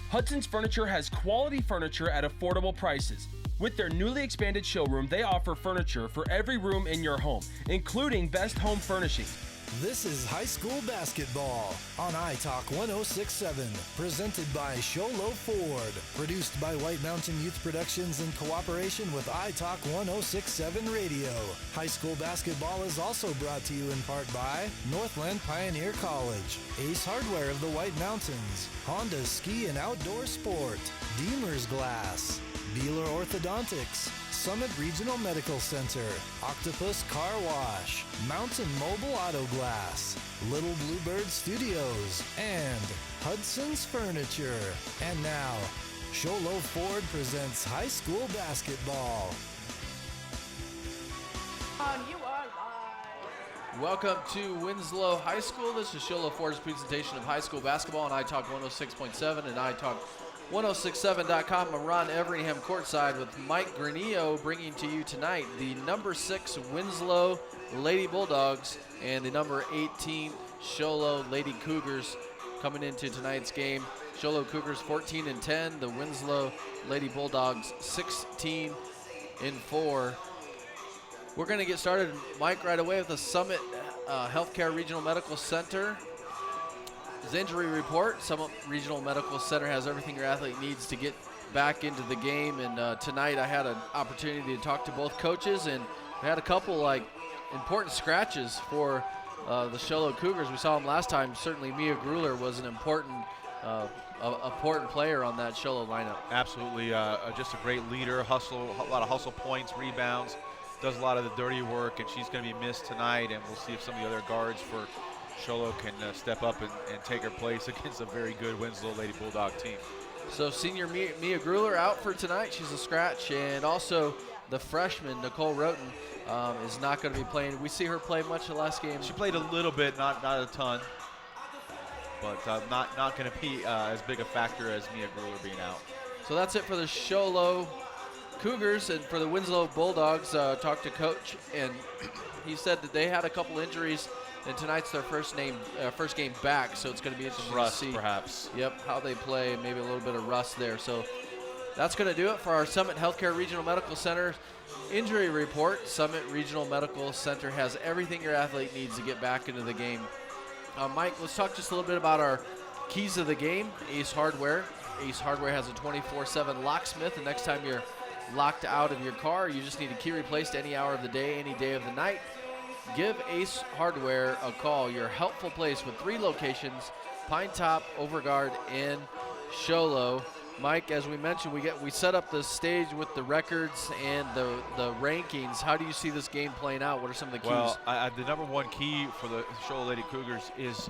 Hudson's Furniture has quality furniture at affordable prices. With their newly expanded showroom, they offer furniture for every room in your home, including best home furnishings. This is high school basketball on iTalk 106.7, presented by Sholo Ford, produced by White Mountain Youth Productions in cooperation with iTalk 106.7 Radio. High school basketball is also brought to you in part by Northland Pioneer College, Ace Hardware of the White Mountains, Honda Ski and Outdoor Sport, Deemer's Glass, Beeler Orthodontics, Summit Regional Medical Center, Octopus Car Wash, Mountain Mobile Auto Glass, Little Bluebird Studios, and Hudson's Furniture. And now, Sholo Ford presents high school basketball. You are live. Welcome to Winslow High School. This is Sholo Ford's presentation of high school basketball on iTalk 106.7 and iTalk 1067.com. I'm Ron Everingham courtside with Mike Granillo, bringing to you tonight the number 6 Winslow Lady Bulldogs and the number 18 Sholo Lady Cougars coming into tonight's game. Sholo Cougars 14-10, the Winslow Lady Bulldogs 16-4. We're going to get started, Mike, right away with the Summit Healthcare Regional Medical Center. His injury report. Summit Regional Medical Center has everything your athlete needs to get back into the game. And tonight I had an opportunity to talk to both coaches, and we had a couple important scratches for the Sholo Cougars. We saw them last time. Certainly Mia Gruler was an important player on that Sholo lineup. Absolutely, just a great leader. Hustle, a lot of hustle points, rebounds, does a lot of the dirty work, and she's going to be missed tonight. And we'll see if some of the other guards for Sholo can step up and take her place against a very good Winslow Lady Bulldog team. So senior Mia Gruler out for tonight. She's a scratch. And also the freshman, Nicole Roten, is not going to be playing. We see her play much the last game. She played a little bit, not a ton, but not going to be as big a factor as Mia Gruler being out. So that's it for the Sholo Cougars. And for the Winslow Bulldogs, talked to Coach, and he said that they had a couple injuries, and tonight's their first game back, so it's going to be interesting to see. Perhaps. Yep, how they play, maybe a little bit of rust there. So that's going to do it for our Summit Healthcare Regional Medical Center injury report. Summit Regional Medical Center has everything your athlete needs to get back into the game. Mike, let's talk just a little bit about our keys of the game. Ace Hardware. Ace Hardware has a 24/7 locksmith. The next time you're locked out of your car, you just need a key replaced any hour of the day, any day of the night. Give Ace Hardware a call. Your helpful place with 3 locations: Pine Top, Overguard, and Sholo. Mike, as we mentioned, we set up the stage with the records and the rankings. How do you see this game playing out? What are some of the keys? Well, the number one key for the Sholo Lady Cougars is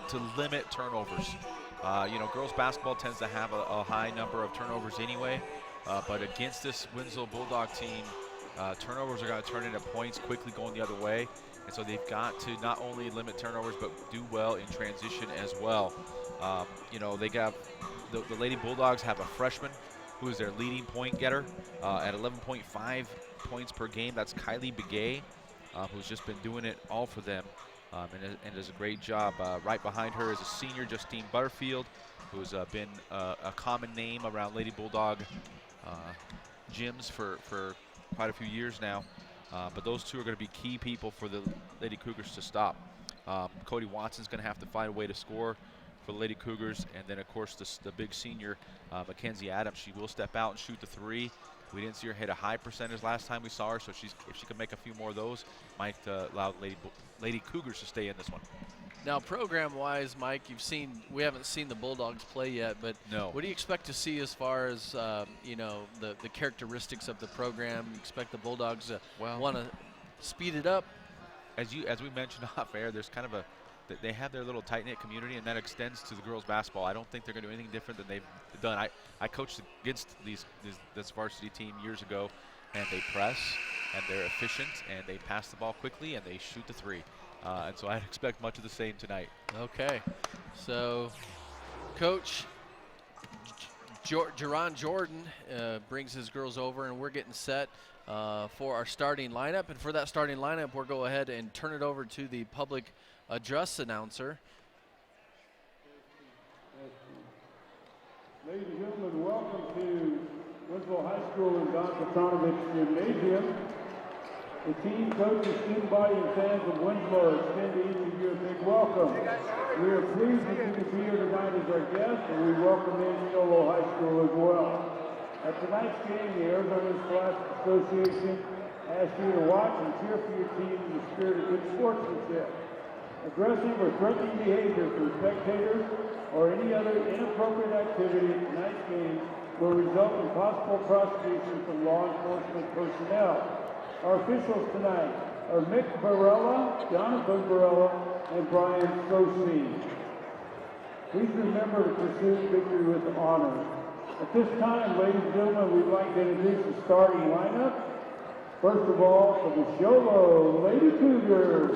to limit turnovers. Girls basketball tends to have a high number of turnovers anyway, but against this Winslow Bulldog team, turnovers are going to turn into points quickly going the other way. And so they've got to not only limit turnovers, but do well in transition as well. They got the Lady Bulldogs have a freshman who is their leading point getter at 11.5 points per game. That's Kylie Begay, who's just been doing it all for them and does a great job. Right behind her is a senior, Justine Butterfield, who's been a common name around Lady Bulldog gyms for quite a few years now. But those two are going to be key people for the Lady Cougars to stop. Cody Watson's going to have to find a way to score for the Lady Cougars. And then, of course, the big senior, Mackenzie Adams, she will step out and shoot the 3. We didn't see her hit a high percentage last time we saw her, so if she can make a few more of those, might allow Lady Cougars to stay in this one. Now, program-wise, Mike, we haven't seen the Bulldogs play yet, but no. What do you expect to see as far as the characteristics of the program? You expect the Bulldogs to want to speed it up? As we mentioned off air, there's kind of they have their little tight-knit community, and that extends to the girls basketball. I don't think they're going to do anything different than they've done. I coached against this varsity team years ago, and they press, and they're efficient, and they pass the ball quickly, and they shoot the 3. And so I'd expect much of the same tonight. Okay. So, Coach Jerron Jordan brings his girls over, and we're getting set for our starting lineup. And for that starting lineup, we'll go ahead and turn it over to the public address announcer. Ladies and gentlemen, welcome to Winslow High School and Don Katanovich Gymnasium. The team, coaches, student body, and fans of Winslow extend to each of you a big welcome. We are pleased that you can be here tonight as our guest, and we welcome in Show High School as well. At tonight's game, the Arizona Scholastic Association asks you to watch and cheer for your team in the spirit of good sportsmanship. Aggressive or threatening behavior from spectators or any other inappropriate activity in tonight's game will result in possible prosecution from law enforcement personnel. Our officials tonight are Mick Varela, Jonathan Varela, and Brian Sosine. Please remember to pursue victory with honor. At this time, ladies and gentlemen, we'd like to introduce the starting lineup. First of all, for the Sholo Lady Cougars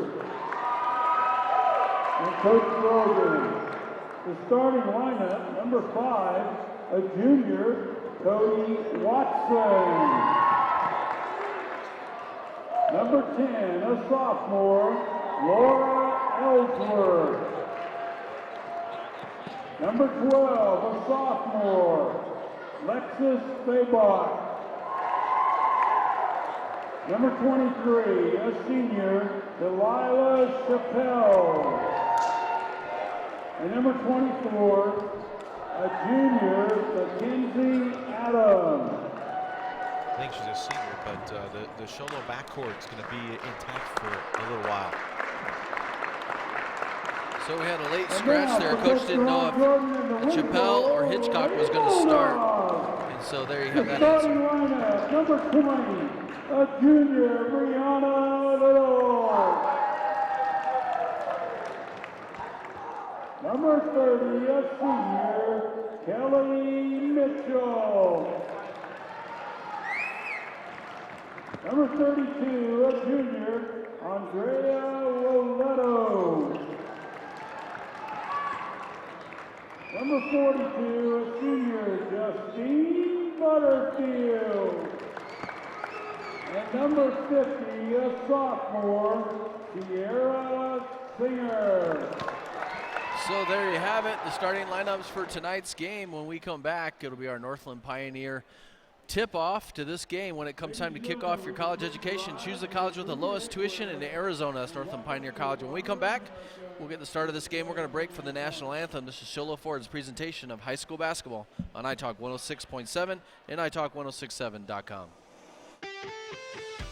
and Coach Rogan. The starting lineup, number 5, a junior, Cody Watson. Number 10, a sophomore, Laura Ellsworth. Number 12, a sophomore, Lexus Fabach. Number 23, a senior, Delilah Chappelle. And number 24, a junior, Mackenzie Adams. I think she's a senior, but the Sholo backcourt is going to be intact for a little while. So we had a late scratch there. Coach didn't know if Chappelle or Hitchcock was going to start. And so there you have that answer. Lineup, number 20, a junior, Brianna Little. Number 30, a senior, Kelly Mitchell. Number 32, a junior, Andrea Woletto. Number 42, a senior, Justine Butterfield. And number 50, a sophomore, Sierra Singer. So there you have it, the starting lineups for tonight's game. When we come back, it'll be our Northland Pioneer tip-off to this game. When it comes time to kick off your college education, choose the college with the lowest tuition in Arizona. That's Northland Pioneer College. When we come back, we'll get the start of this game. We're going to break for the national anthem. This is Sholo Ford's presentation of high school basketball on iTalk 106.7 and iTalk1067.com.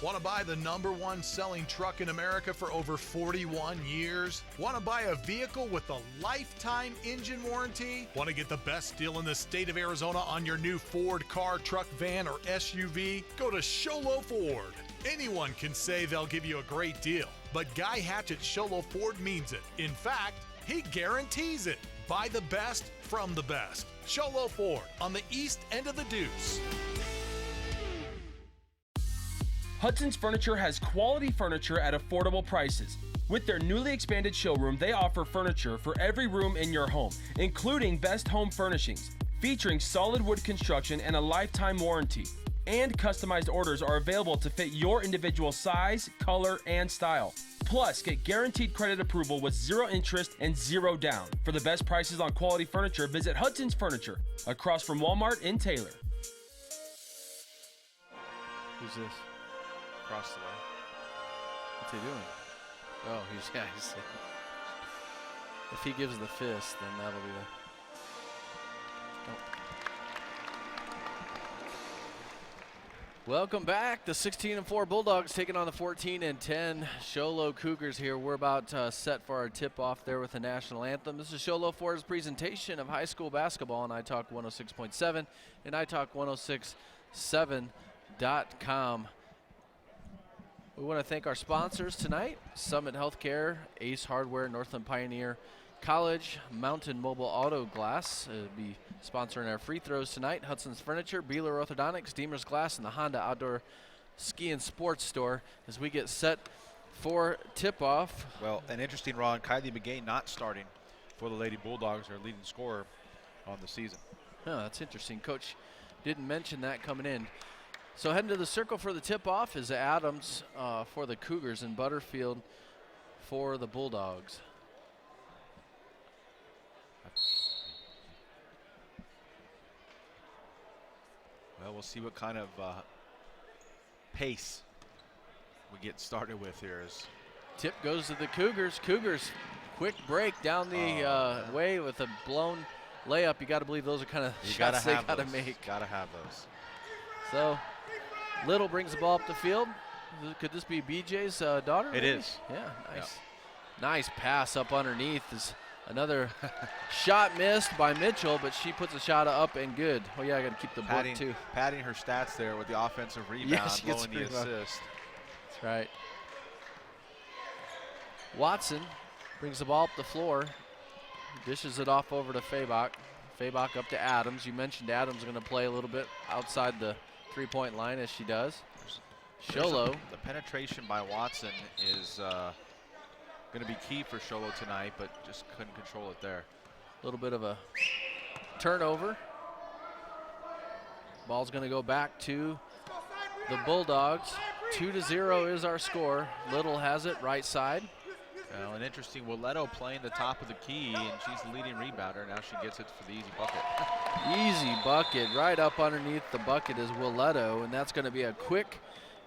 Want to buy the #1 selling truck in America for over 41 years? Want to buy a vehicle with a lifetime engine warranty? Want to get the best deal in the state of Arizona on your new Ford car, truck, van, or SUV? Go to Sholo Ford. Anyone can say they'll give you a great deal, but Guy Hatch at Sholo Ford means it. In fact, he guarantees it. Buy the best from the best. Sholo Ford on the east end of the Deuce. Hudson's Furniture has quality furniture at affordable prices. With their newly expanded showroom, they offer furniture for every room in your home, including best home furnishings, featuring solid wood construction and a lifetime warranty. And customized orders are available to fit your individual size, color, and style. Plus, get guaranteed credit approval with 0 interest and 0 down. For the best prices on quality furniture, visit Hudson's Furniture, across from Walmart in Taylor. Who's this? Across the way. What's he doing? Oh, he's if he gives the fist, then that'll be the... Oh. Welcome back. The 16-4 Bulldogs taking on the 14-10 Sholo Cougars here. We're about set for our tip-off there with the national anthem. This is Sholo Ford's presentation of high school basketball on iTalk 106.7 and iTalk1067.com. We want to thank our sponsors tonight: Summit Healthcare, Ace Hardware, Northland Pioneer College, Mountain Mobile Auto Glass be sponsoring our free throws tonight, Hudson's Furniture, Beeler Orthodontics, Deemer's Glass, and the Honda Outdoor Ski and Sports Store as we get set for tip-off. Well, an interesting, Ron, Kylie Begay not starting for the Lady Bulldogs, our leading scorer on the season. Oh, that's interesting. Coach didn't mention that coming in. So heading to the circle for the tip-off is Adams for the Cougars and Butterfield for the Bulldogs. Well, we'll see what kind of pace we get started with here. Tip goes to the Cougars. Cougars, quick break down the way with a blown layup. You got to believe those are kind of shots they got to make. Got to have those. So Little brings the ball up the field. Could this be BJ's daughter? It is. Yeah, nice. Yeah. Nice pass up underneath. Is another shot missed by Mitchell, but she puts a shot up and good. Oh, yeah, I got to keep the board, too. Padding her stats there with the offensive rebound, blowing the assist. That's right. Watson brings the ball up the floor, dishes it off over to Fabach. Fabach up to Adams. You mentioned Adams going to play a little bit outside the three-point line, as she does. Sholo. The penetration by Watson is going to be key for Sholo tonight, but just couldn't control it there. A little bit of a turnover. Ball's going to go back to the Bulldogs. 2-0 is our score. Little has it right side. Well, and interesting, Willetto playing the top of the key, and she's the leading rebounder. Now she gets it for the easy bucket. Easy bucket. Right up underneath the bucket is Willetto, and that's going to be a quick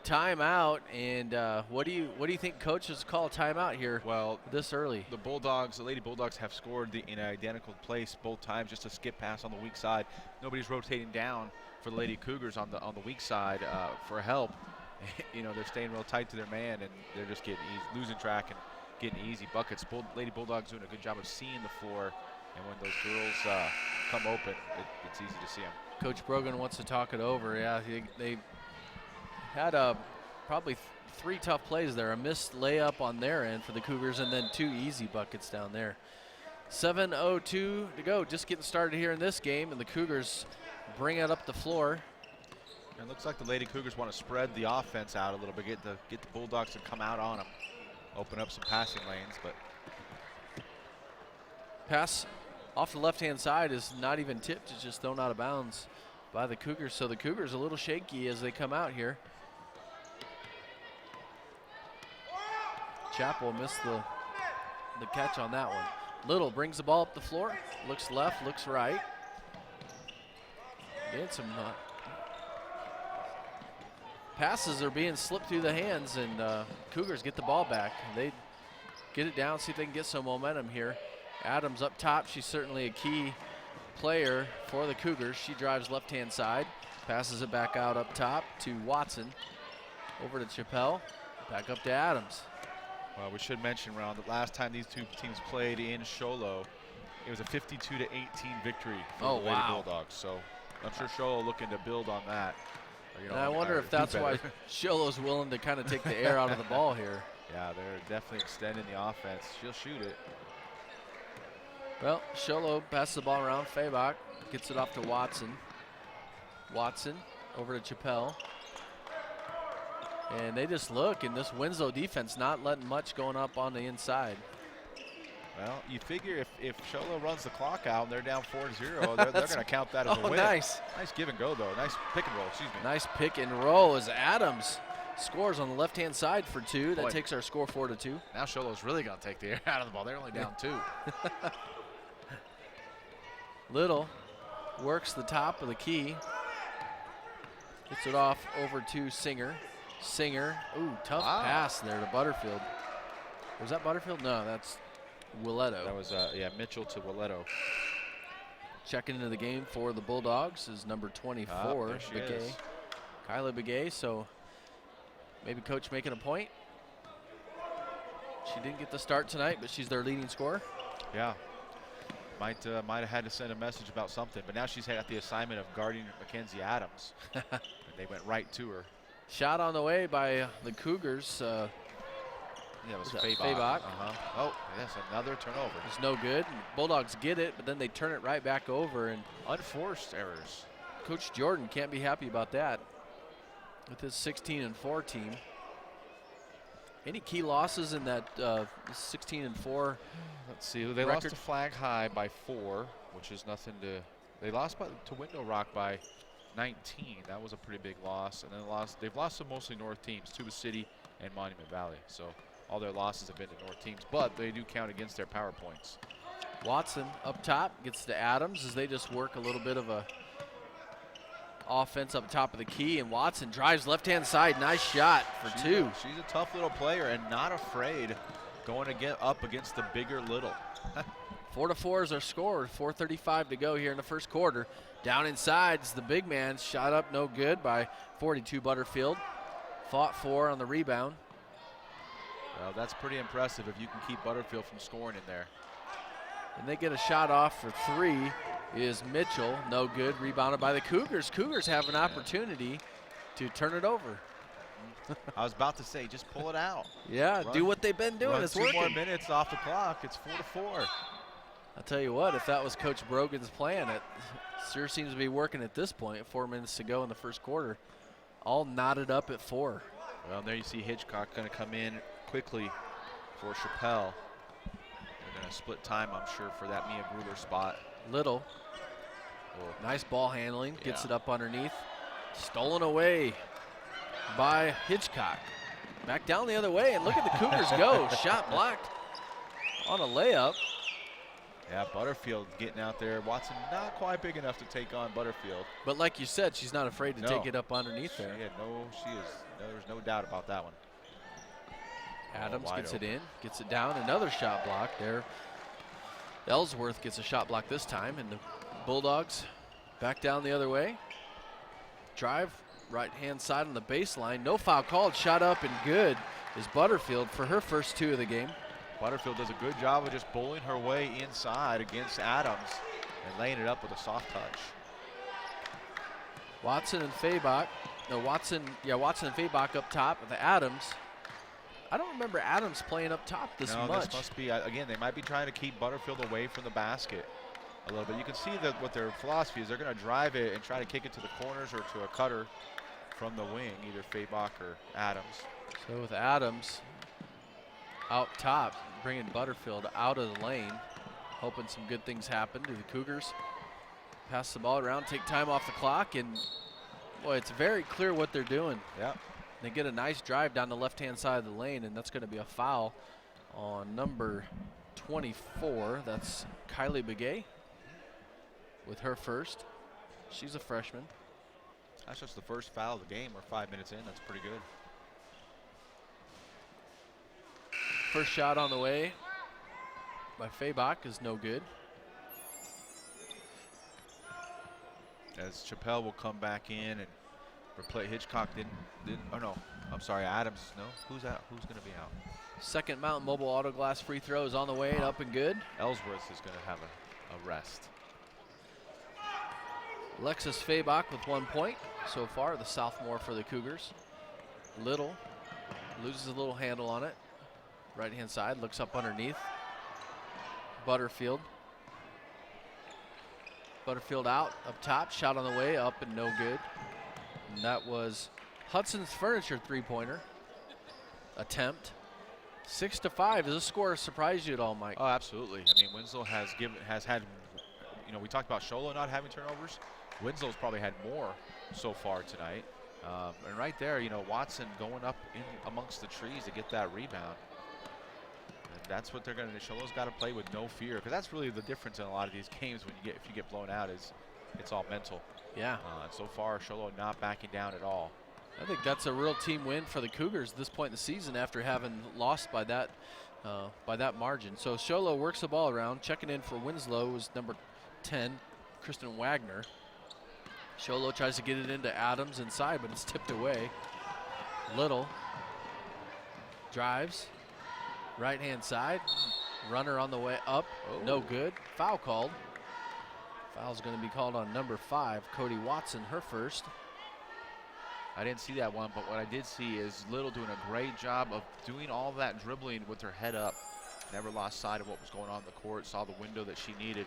timeout. And what do you think coaches call timeout here? Well, this early. The Lady Bulldogs have scored in an identical place both times, just a skip pass on the weak side. Nobody's rotating down for the Lady Cougars on the weak side for help. You know, they're staying real tight to their man, and they're just getting losing track and getting easy buckets. Lady Bulldogs doing a good job of seeing the floor, and when those girls come open, it's easy to see them. Coach Brogan wants to talk it over. Yeah, they had probably three tough plays there. A missed layup on their end for the Cougars, and then two easy buckets down there. 7:02 to go. Just getting started here in this game, and the Cougars bring it up the floor. And it looks like the Lady Cougars want to spread the offense out a little bit, get the Bulldogs to come out on them, open up some passing lanes. But pass off the left-hand side is not even tipped. It's just thrown out of bounds by the Cougars. So the Cougars a little shaky as they come out here. Chappell missed the catch on that one. Little brings the ball up the floor. Looks left, looks right. Getting some passes are being slipped through the hands, and Cougars get the ball back. They get it down, see if they can get some momentum here. Adams up top. She's certainly a key player for the Cougars. She drives left-hand side, passes it back out up top to Watson. Over to Chappell, back up to Adams. Well, we should mention, Ron, that last time these two teams played in Sholo, it was a 52-18 victory for the Lady Bulldogs. So I'm sure Sholo looking to build on that. And I wonder if that's why Sholo's willing to kind of take the air out of the ball here. Yeah, they're definitely extending the offense. She'll shoot it. Well, Sholo passes the ball around. Fabach gets it off to Watson. Watson over to Chappell. And they just look, and this Winslow defense not letting much going up on the inside. Well, you figure if Sholo runs the clock out and they're down 4-0, they're going to count that as a win. Nice. Nice give and go, though. Nice pick and roll, excuse me. Nice pick and roll as Adams scores on the left-hand side for two. That takes our score 4-2. Now Sholo's really going to take the air out of the ball. They're only down 2. Little works the top of the key. Gets it off over to Singer. Singer, ooh, tough pass there to Butterfield. Was that Butterfield? No, that's Willetto. That was, Mitchell to Willetto. Checking into the game for the Bulldogs is number 24, Begay. Kylie Begay, so maybe coach making a point. She didn't get the start tonight, but she's their leading scorer. Yeah. Might have had to send a message about something, but now she's got the assignment of guarding Mackenzie Adams. And they went right to her. Shot on the way by the Cougars. Yeah, it was Fabach. Oh, yes, another turnover. It's no good. Bulldogs get it, but then they turn it right back over. And unforced errors. Coach Jordan can't be happy about that with his 16-4 team. Any key losses in that 16-4? Let's see. They lost to Flag High by 4, which is nothing to. They lost to Window Rock by 19. That was a pretty big loss. And then they've lost to mostly North teams, Tuba City and Monument Valley. So all their losses have been to North teams, but they do count against their power points. Watson up top gets to Adams as they just work a little bit of a offense up top of the key, and Watson drives left-hand side. Nice shot for two. She's a tough little player and not afraid going to get up against the bigger little. 4-4 is our score. 4:35 to go here in the first quarter. Down inside's the big man. Shot up, no good by 42 Butterfield. Fought for on the rebound. Well, that's pretty impressive if you can keep Butterfield from scoring in there. And they get a shot off for three. Is Mitchell, no good, rebounded by the Cougars. Cougars have an opportunity to turn it over. I was about to say, just pull it out. Yeah, do what they've been doing. It's working. 2 more minutes off the clock. It's 4-4. I'll tell you what, if that was Coach Brogan's plan, it sure seems to be working at this point. 4 minutes to go in the first quarter. All knotted up at 4. Well, there you see Hitchcock going to come in quickly for Chappelle. They're going to split time, I'm sure, for that Mia Gruler spot. Little. Nice ball handling. Gets it up underneath. Stolen away by Hitchcock. Back down the other way, and look at the Cougars go. Shot blocked on a layup. Yeah, Butterfield getting out there. Watson not quite big enough to take on Butterfield. But like you said, she's not afraid to take it up underneath there. There's no doubt about that one. Adams gets it in, gets it down. Another shot block there. Ellsworth gets a shot block this time, and the Bulldogs back down the other way. Drive, right-hand side on the baseline. No foul called. Shot up and good is Butterfield for her first 2 of the game. Butterfield does a good job of just bowling her way inside against Adams and laying it up with a soft touch. Watson and Fabach. No, Watson and Fabach up top with the Adams. I don't remember Adams playing up top this much. No, this must be, again, they might be trying to keep Butterfield away from the basket a little bit. You can see that what their philosophy is. They're going to drive it and try to kick it to the corners or to a cutter from the wing, either Fabach or Adams. So with Adams out top, bringing Butterfield out of the lane, hoping some good things happen to the Cougars. Pass the ball around, take time off the clock, and boy, it's very clear what they're doing. Yeah. They get a nice drive down the left-hand side of the lane, and that's going to be a foul on number 24. That's Kylie Begay with her first. She's a freshman. That's just the first foul of the game. We're 5 minutes in. That's pretty good. First shot on the way by Fabach is no good. As Chappelle will come back in and replay. Hitchcock didn't. Oh no, I'm sorry. Adams. No. Who's out? Who's going to be out? Second Mountain Mobile Auto Glass free throw is on the way and up and good. Ellsworth is going to have a rest. Alexis Fabach with 1 point so far, the sophomore for the Cougars. Little loses a little handle on it. Right-hand side, looks up underneath. Butterfield. Butterfield out, up top, shot on the way, up and no good. And that was Hudson's Furniture three-pointer attempt. 6-5. Does this score surprise you at all, Mike? Oh, absolutely. I mean, Winslow has had, we talked about Sholo not having turnovers. Winslow's probably had more so far tonight. And right there, Watson going up in amongst the trees to get that rebound. And that's what they're going to do. Sholo's got to play with no fear, because that's really the difference in a lot of these games if you get blown out is it's all mental. Yeah. So far, Sholo not backing down at all. I think that's a real team win for the Cougars at this point in the season after having lost by that margin. So Sholo works the ball around. Checking in for Winslow was number 10, Kristen Wagner. Sholo tries to get it into Adams inside, but it's tipped away. Little drives, right-hand side. Runner on the way up, no good. Foul called. Foul's going to be called on number 5, Cody Watson, her first. I didn't see that one, but what I did see is Little doing a great job of doing all that dribbling with her head up. Never lost sight of what was going on in the court, saw the window that she needed.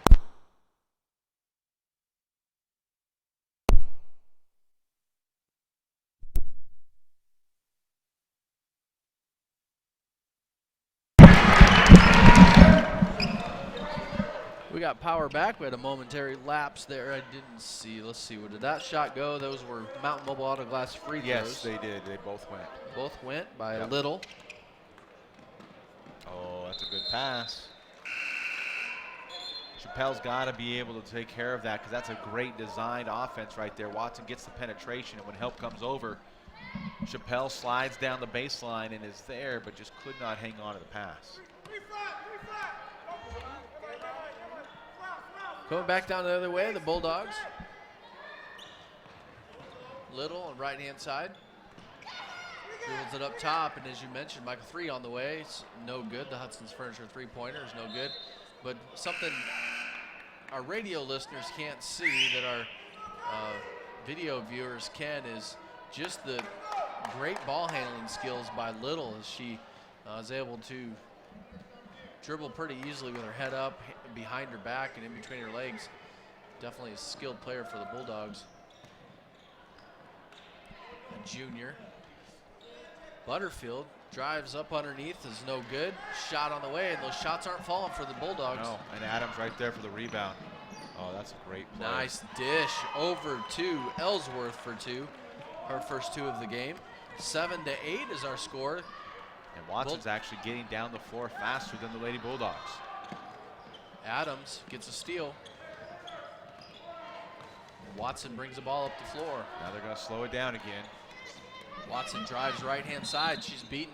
We got power back. We had a momentary lapse there. I didn't see. Let's see. Where did that shot go? Those were Mountain Mobile Auto Glass free throws. Yes, they did. They both went. Both went by a little. Oh, that's a good pass. Chappelle's got to be able to take care of that because that's a great designed offense right there. Watson gets the penetration, and when help comes over, Chappelle slides down the baseline and is there, but just could not hang on to the pass. Going back down the other way, the Bulldogs. Little on right-hand side. Dribbles it up top, and as you mentioned, Michael 3 on the way. It's no good. The Hudson's Furniture three-pointer is no good. But something our radio listeners can't see that our video viewers can is just the great ball handling skills by Little as she is able to dribble pretty easily with her head up, behind her back, and in between her legs. Definitely a skilled player for the Bulldogs. A junior. Butterfield drives up underneath, is no good. Shot on the way, and those shots aren't falling for the Bulldogs. No, and Adams right there for the rebound. Oh, that's a great play. Nice dish over to Ellsworth for 2. Her first 2 of the game. 7-8 is our score. And Watson's actually getting down the floor faster than the Lady Bulldogs. Adams gets a steal. Watson brings the ball up the floor. Now they're going to slow it down again. Watson drives right-hand side. She's beating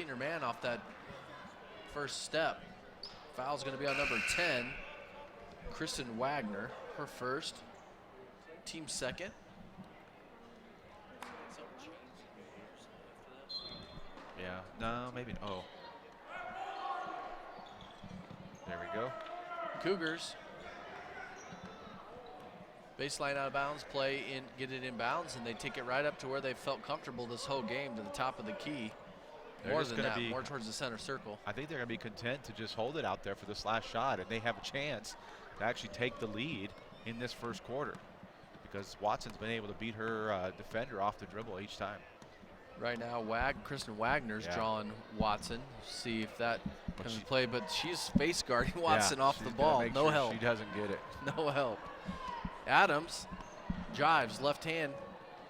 her man off that first step. Foul's going to be on number 10, Kristen Wagner, her first, team second. Yeah, no, maybe. Oh. There we go. Cougars. Baseline out of bounds, get it in bounds, and they take it right up to where they felt comfortable this whole game, to the top of the key. More than that, more towards the center circle. I think they're going to be content to just hold it out there for this last shot, and they have a chance to actually take the lead in this first quarter because Watson's been able to beat her defender off the dribble each time. Right now, Kristen Wagner's drawing Watson. See if that comes to play, but she's face guarding Watson off the ball. No help. She doesn't get it. No help. Adams drives left hand.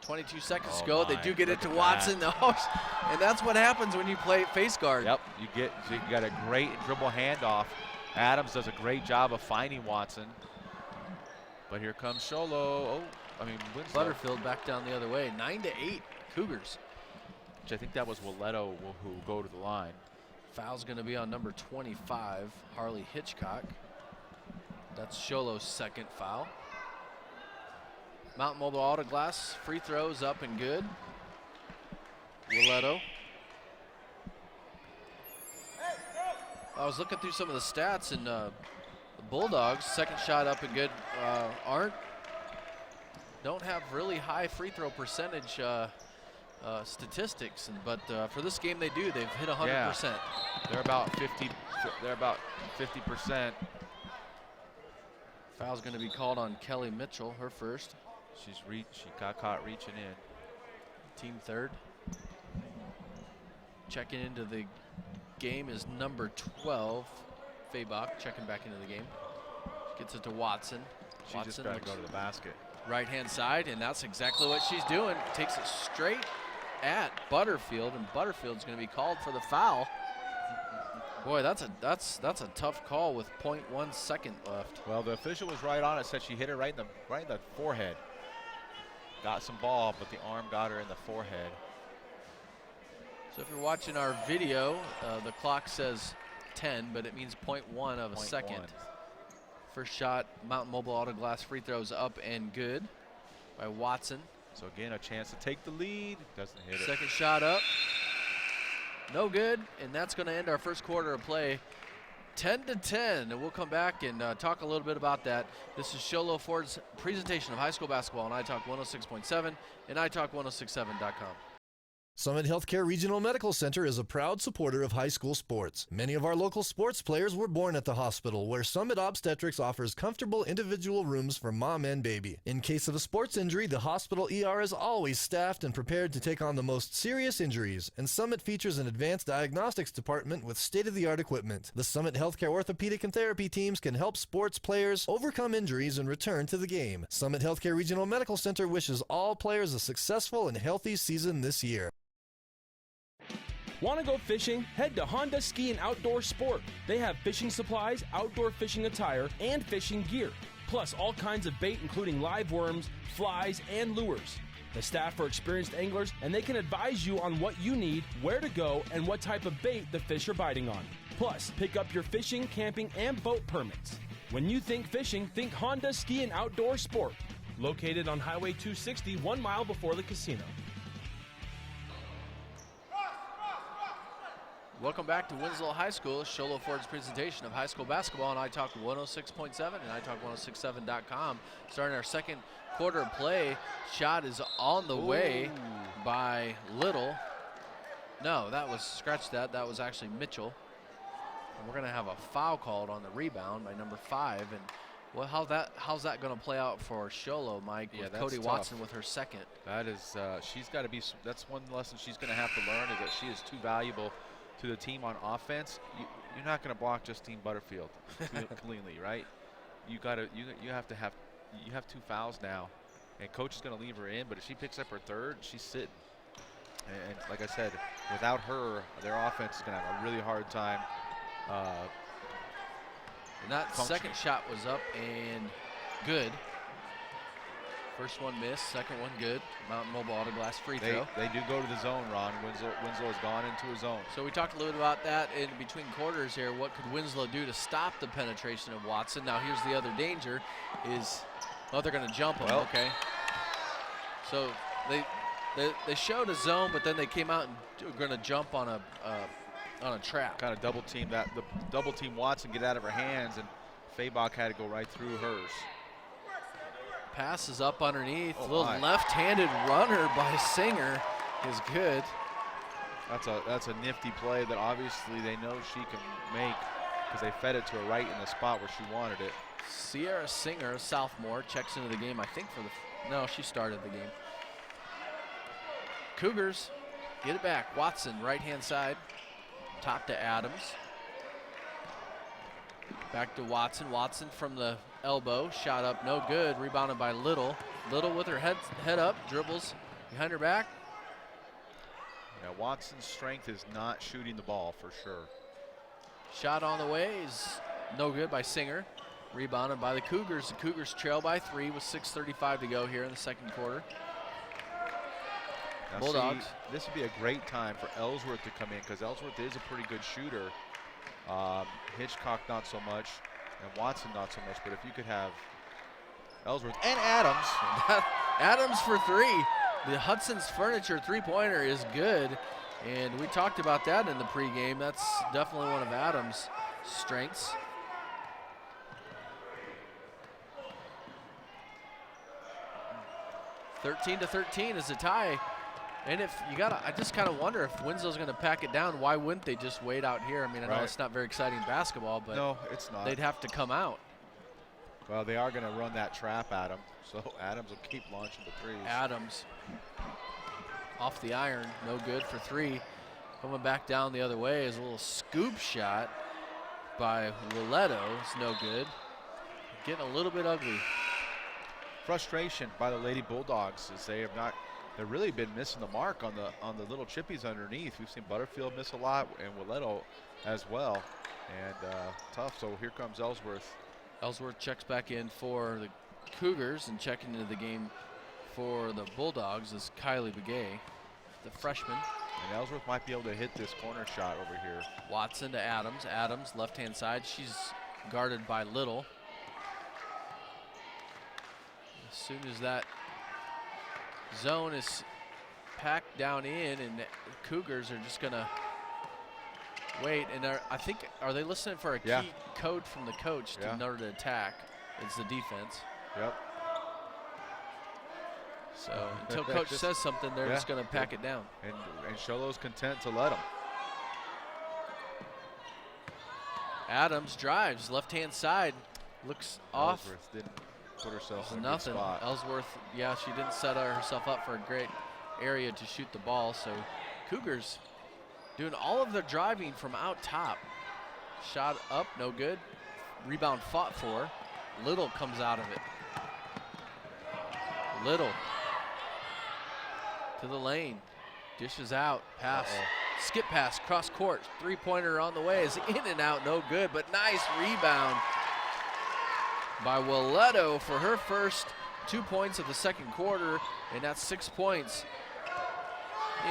22 seconds to go. They do get it to Watson. And that's what happens when you play face guard. Yep, you got a great dribble handoff. Adams does a great job of finding Watson. But here comes Winslow. Butterfield back down the other way. 9-8 Cougars. Which I think that was Walletto who will go to the line. Foul's going to be on number 25, Harley Hitchcock. That's Sholo's second foul. Mountain Mobile Auto Glass, free throws up and good. Walletto. I was looking through some of the stats, and the Bulldogs, second shot up and good, don't have really high free throw percentage statistics, but for this game they do. They've hit 100%. Yeah. They're about 50. They're about 50%. Foul's going to be called on Kelly Mitchell, her first. She got caught reaching in. Team third. Checking into the game is number 12, Fabach, checking back into the game. Gets it to Watson. She just got to go to the basket. Right-hand side, and that's exactly what she's doing. Takes it straight at Butterfield, and Butterfield's going to be called for the foul. Boy, that's a tough call with 0.1 second left. Well, the official was right on it. Said she hit her right in the forehead. Got some ball, but the arm got her in the forehead. So if you're watching our video, the clock says 10, but it means 0.1 of a second. First shot, Mountain Mobile Auto Glass free throws up and good by Watson. So again, a chance to take the lead. Doesn't hit it. Second shot up. No good, and that's going to end our first quarter of play. 10-10, and we'll come back and talk a little bit about that. This is Sholo Ford's presentation of high school basketball on iTalk 106.7 and iTalk1067.com. Summit Healthcare Regional Medical Center is a proud supporter of high school sports. Many of our local sports players were born at the hospital, where Summit Obstetrics offers comfortable individual rooms for mom and baby. In case of a sports injury, the hospital ER is always staffed and prepared to take on the most serious injuries, and Summit features an advanced diagnostics department with state-of-the-art equipment. The Summit Healthcare orthopedic and therapy teams can help sports players overcome injuries and return to the game. Summit Healthcare Regional Medical Center wishes all players a successful and healthy season this year. Want to go fishing? Head to Honda Ski and Outdoor Sport. They have fishing supplies, outdoor fishing attire, and fishing gear. Plus all kinds of bait including live worms, flies, and lures. The staff are experienced anglers and they can advise you on what you need, where to go, and what type of bait the fish are biting on. Plus, pick up your fishing, camping, and boat permits. When you think fishing, think Honda Ski and Outdoor Sport. Located on Highway 260, 1 mile before the casino. Welcome back to Winslow High School, Sholo Ford's presentation of high school basketball on iTalk 106.7 and iTalk1067.com. Starting our second quarter of play, shot is on the way by Little. No, that was, scratch that, that was actually Mitchell. And we're gonna have a foul called on the rebound by number 5. And well, how's that gonna play out for Sholo, Mike, with Cody Watson with her second? That is, she's gotta be, that's one lesson she's gonna have to learn, is that she is too valuable to the team on offense. You're not going to block Justine Butterfield cleanly, right? You have 2 fouls now, and coach is going to leave her in. But if she picks up her third, she's sitting. And like I said, without her, their offense is going to have a really hard time. And that second shot was up and good. First one missed, second one good. Mountain Mobile Auto Glass free throw. They do go to the zone, Ron. Winslow has gone into a zone. So we talked a little bit about that in between quarters here. What could Winslow do to stop the penetration of Watson? Now here's the other danger is, oh, they're going to jump him. Well, okay. So they showed a zone, but then they came out and were going to jump on a trap. Kind of double team Watson, get out of her hands, and Fabach had to go right through hers. Pass is up underneath. Oh, little left-handed runner by Singer is good. That's a nifty play that obviously they know she can make because they fed it to her right in the spot where she wanted it. Sierra Singer, a sophomore, checks into the game, I think no, she started the game. Cougars get it back. Watson, right-hand side, top to Adams. Back to Watson. Watson from the elbow, shot up, no good. Rebounded by Little. Little with her head up, dribbles behind her back. Yeah, Watson's strength is not shooting the ball for sure. Shot on the way is no good by Singer. Rebounded by the Cougars. The Cougars trail by 3 with 6:35 to go here in the second quarter. Now Bulldogs. See, this would be a great time for Ellsworth to come in because Ellsworth is a pretty good shooter. Hitchcock not so much, and Watson not so much, but if you could have Ellsworth and Adams. Adams for 3. The Hudson's Furniture three-pointer is good, and we talked about that in the pregame. That's definitely one of Adams' strengths. (13-13) is a tie. And if you I just kind of wonder if Winslow's going to pack it down. Why wouldn't they just wait out here? I mean, I know it's not very exciting basketball, but no, it's not. They'd have to come out. Well, they are going to run that trap at him, so Adams will keep launching the threes. Adams off the iron, no good for 3. Coming back down the other way is a little scoop shot by Willetto. It's no good. Getting a little bit ugly. Frustration by the Lady Bulldogs as they've really been missing the mark on the little chippies underneath. We've seen Butterfield miss a lot and Willetto as well, and tough. So here comes Ellsworth. Ellsworth checks back in for the Cougars, and checking into the game for the Bulldogs is Kylie Begay, the freshman. And Ellsworth might be able to hit this corner shot over here. Watson to Adams. Adams, left-hand side. She's guarded by Little. As soon as that zone is packed down in, and the Cougars are just going to wait. And are they listening for a key code from the coach in order to attack? It's the defense. Yep. So until coach says something, they're just going to pack it down. And Sholo's content to let them. Adams drives, left-hand side, looks off. Ellsworth didn't put herself in a nothing. good spot. Ellsworth, she didn't set herself up for a great area to shoot the ball. So Cougars doing all of their driving from out top. Shot up, no good. Rebound fought for. Little comes out of it. Little to the lane. Dishes out. Pass Skip pass, cross court, three-pointer on the way is in and out, no good, but nice rebound by Winslow for her first 2 points of the second quarter, and that's 6 points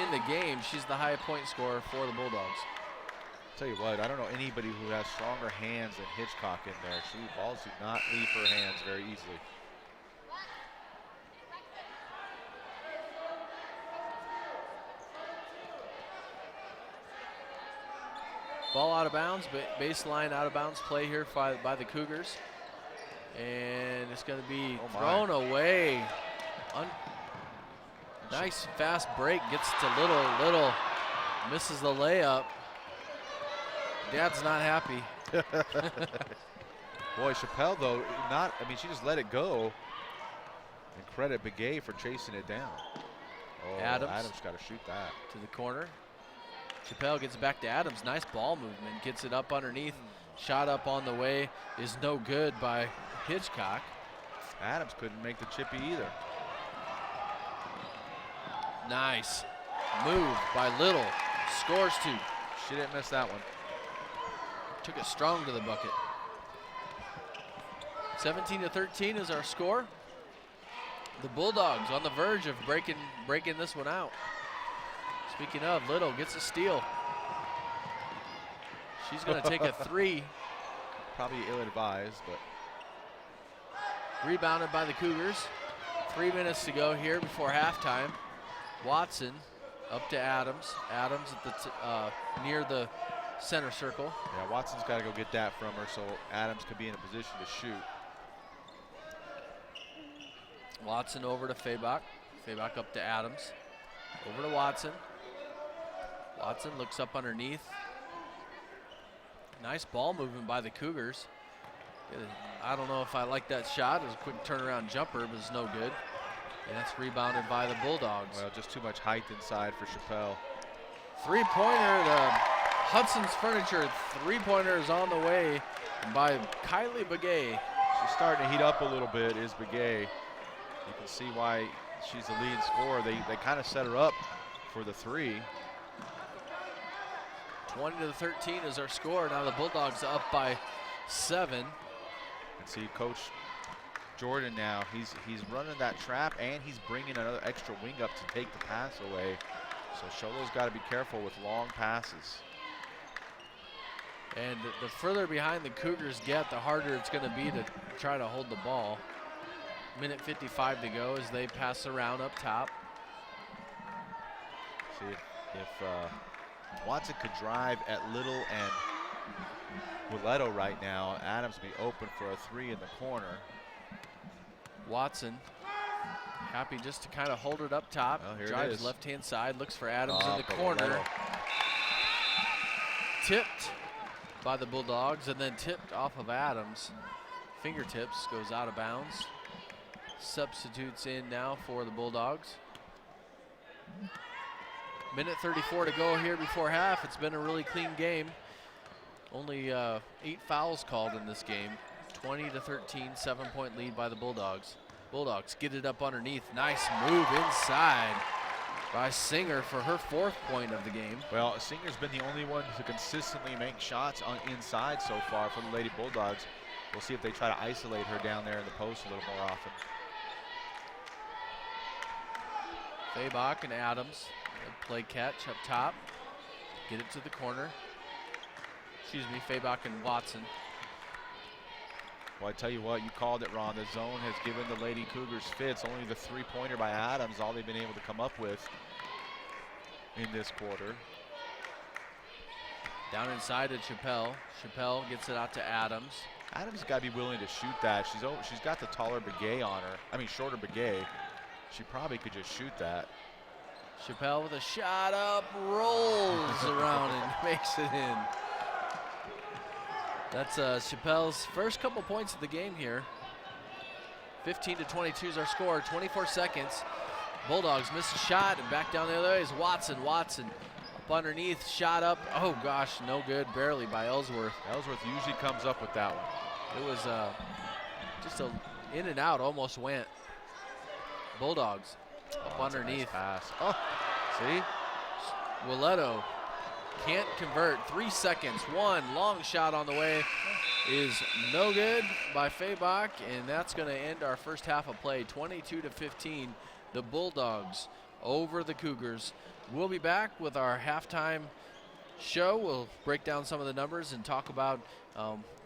in the game. She's the high point scorer for the Bulldogs. Tell you what, I don't know anybody who has stronger hands than Hitchcock in there. Balls do not leave her hands very easily. Ball out of bounds, but baseline out of bounds play here by the Cougars. And it's going to be thrown away. Nice fast break, gets to Little, misses the layup. Dad's not happy. Boy, Chappelle though, she just let it go. And credit Begay for chasing it down. Oh, Adams got to shoot that. To the corner. Chappelle gets back to Adams. Nice ball movement. Gets it up underneath. Shot up on the way is no good by Hitchcock. Adams couldn't make the chippy either. Nice move by Little. Scores 2. She didn't miss that one. Took it strong to the bucket. 17-13 is our score. The Bulldogs on the verge of breaking this one out. Speaking of, Little gets a steal. She's going to take a 3. Probably ill-advised, but. Rebounded by the Cougars. 3 minutes to go here before halftime. Watson up to Adams. Adams at the near the center circle. Yeah, Watson's got to go get that from her so Adams can be in a position to shoot. Watson over to Fabach. Fabach up to Adams. Over to Watson. Watson looks up underneath. Nice ball movement by the Cougars. I don't know if I like that shot. It was a quick turnaround jumper, but it's no good. And that's rebounded by the Bulldogs. Well, just too much height inside for Chappelle. Three-pointer to Hudson's Furniture. Three-pointer is on the way by Kylie Begay. She's starting to heat up a little bit, is Begay. You can see why she's the lead scorer. They kind of set her up for the 3. 20-13 is our score. Now the Bulldogs up by 7. And see Coach Jordan now, he's running that trap and he's bringing another extra wing up to take the pass away. So Sholo's got to be careful with long passes. And the further behind the Cougars get, the harder it's going to be to try to hold the ball. Minute 55 to go as they pass around up top. See if Watson could drive at Little and Winslow right now, Adams will be open for a 3 in the corner. Watson happy just to kind of hold it up top. Well, drives left-hand side, looks for Adams in the corner. Tipped by the Bulldogs and then tipped off of Adams. Fingertips, goes out of bounds. Substitutes in now for the Bulldogs. Minute 34 to go here before half. It's been a really clean game. Only 8 fouls called in this game. 20-13, 7-point lead by the Bulldogs. Bulldogs get it up underneath. Nice move inside by Singer for her 4th point of the game. Well, Singer's been the only one to consistently make shots on inside so far for the Lady Bulldogs. We'll see if they try to isolate her down there in the post a little more often. Fabach and Adams play catch up top. Get it to the corner. Excuse me, Fabach and Watson. Well, I tell you what, you called it, Ron. The zone has given the Lady Cougars fits. Only the 3-pointer by Adams, all they've been able to come up with in this quarter. Down inside to Chappelle. Chappelle gets it out to Adams. Adams has got to be willing to shoot that. She's got the taller Begay on her. I mean, shorter Begay. She probably could just shoot that. Chappelle with a shot up, rolls around and makes it in. That's Chappelle's first couple points of the game here. 15-22 is our score, 24 seconds. Bulldogs miss a shot and back down the other way is Watson. Watson up underneath, shot up. Oh gosh, no good, barely by Ellsworth. Ellsworth usually comes up with that one. It was just a in and out, almost went. Bulldogs up underneath. Nice pass. Oh, see? Winslow can't convert. 3 seconds. One long shot on the way is no good by Fabach, and that's going to end our first half of play. 22-15, the Bulldogs over the Cougars. We'll be back with our halftime show. We'll break down some of the numbers and talk about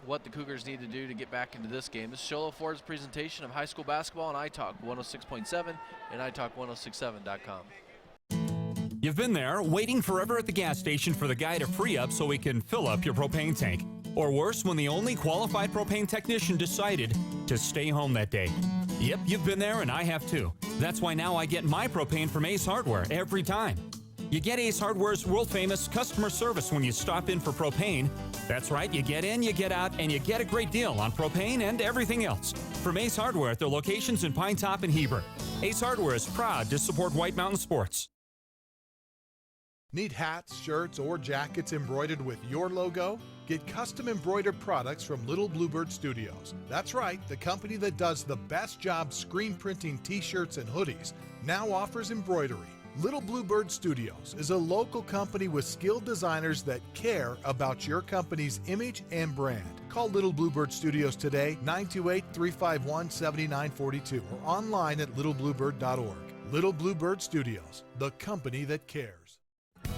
what the Cougars need to do to get back into this game. This is Sholo Ford's presentation of high school basketball on iTalk 106.7 and iTalk1067.com. You've been there, waiting forever at the gas station for the guy to free up so he can fill up your propane tank. Or worse, when the only qualified propane technician decided to stay home that day. Yep, you've been there and I have too. That's why now I get my propane from Ace Hardware every time. You get Ace Hardware's world-famous customer service when you stop in for propane. That's right, you get in, you get out, and you get a great deal on propane and everything else. From Ace Hardware at their locations in Pine Top and Heber. Ace Hardware is proud to support White Mountain Sports. Need hats, shirts, or jackets embroidered with your logo? Get custom embroidered products from Little Bluebird Studios. That's right, the company that does the best job screen printing t-shirts and hoodies now offers embroidery. Little Bluebird Studios is a local company with skilled designers that care about your company's image and brand. Call Little Bluebird Studios today, 928-351-7942, or online at littlebluebird.org. Little Bluebird Studios, the company that cares.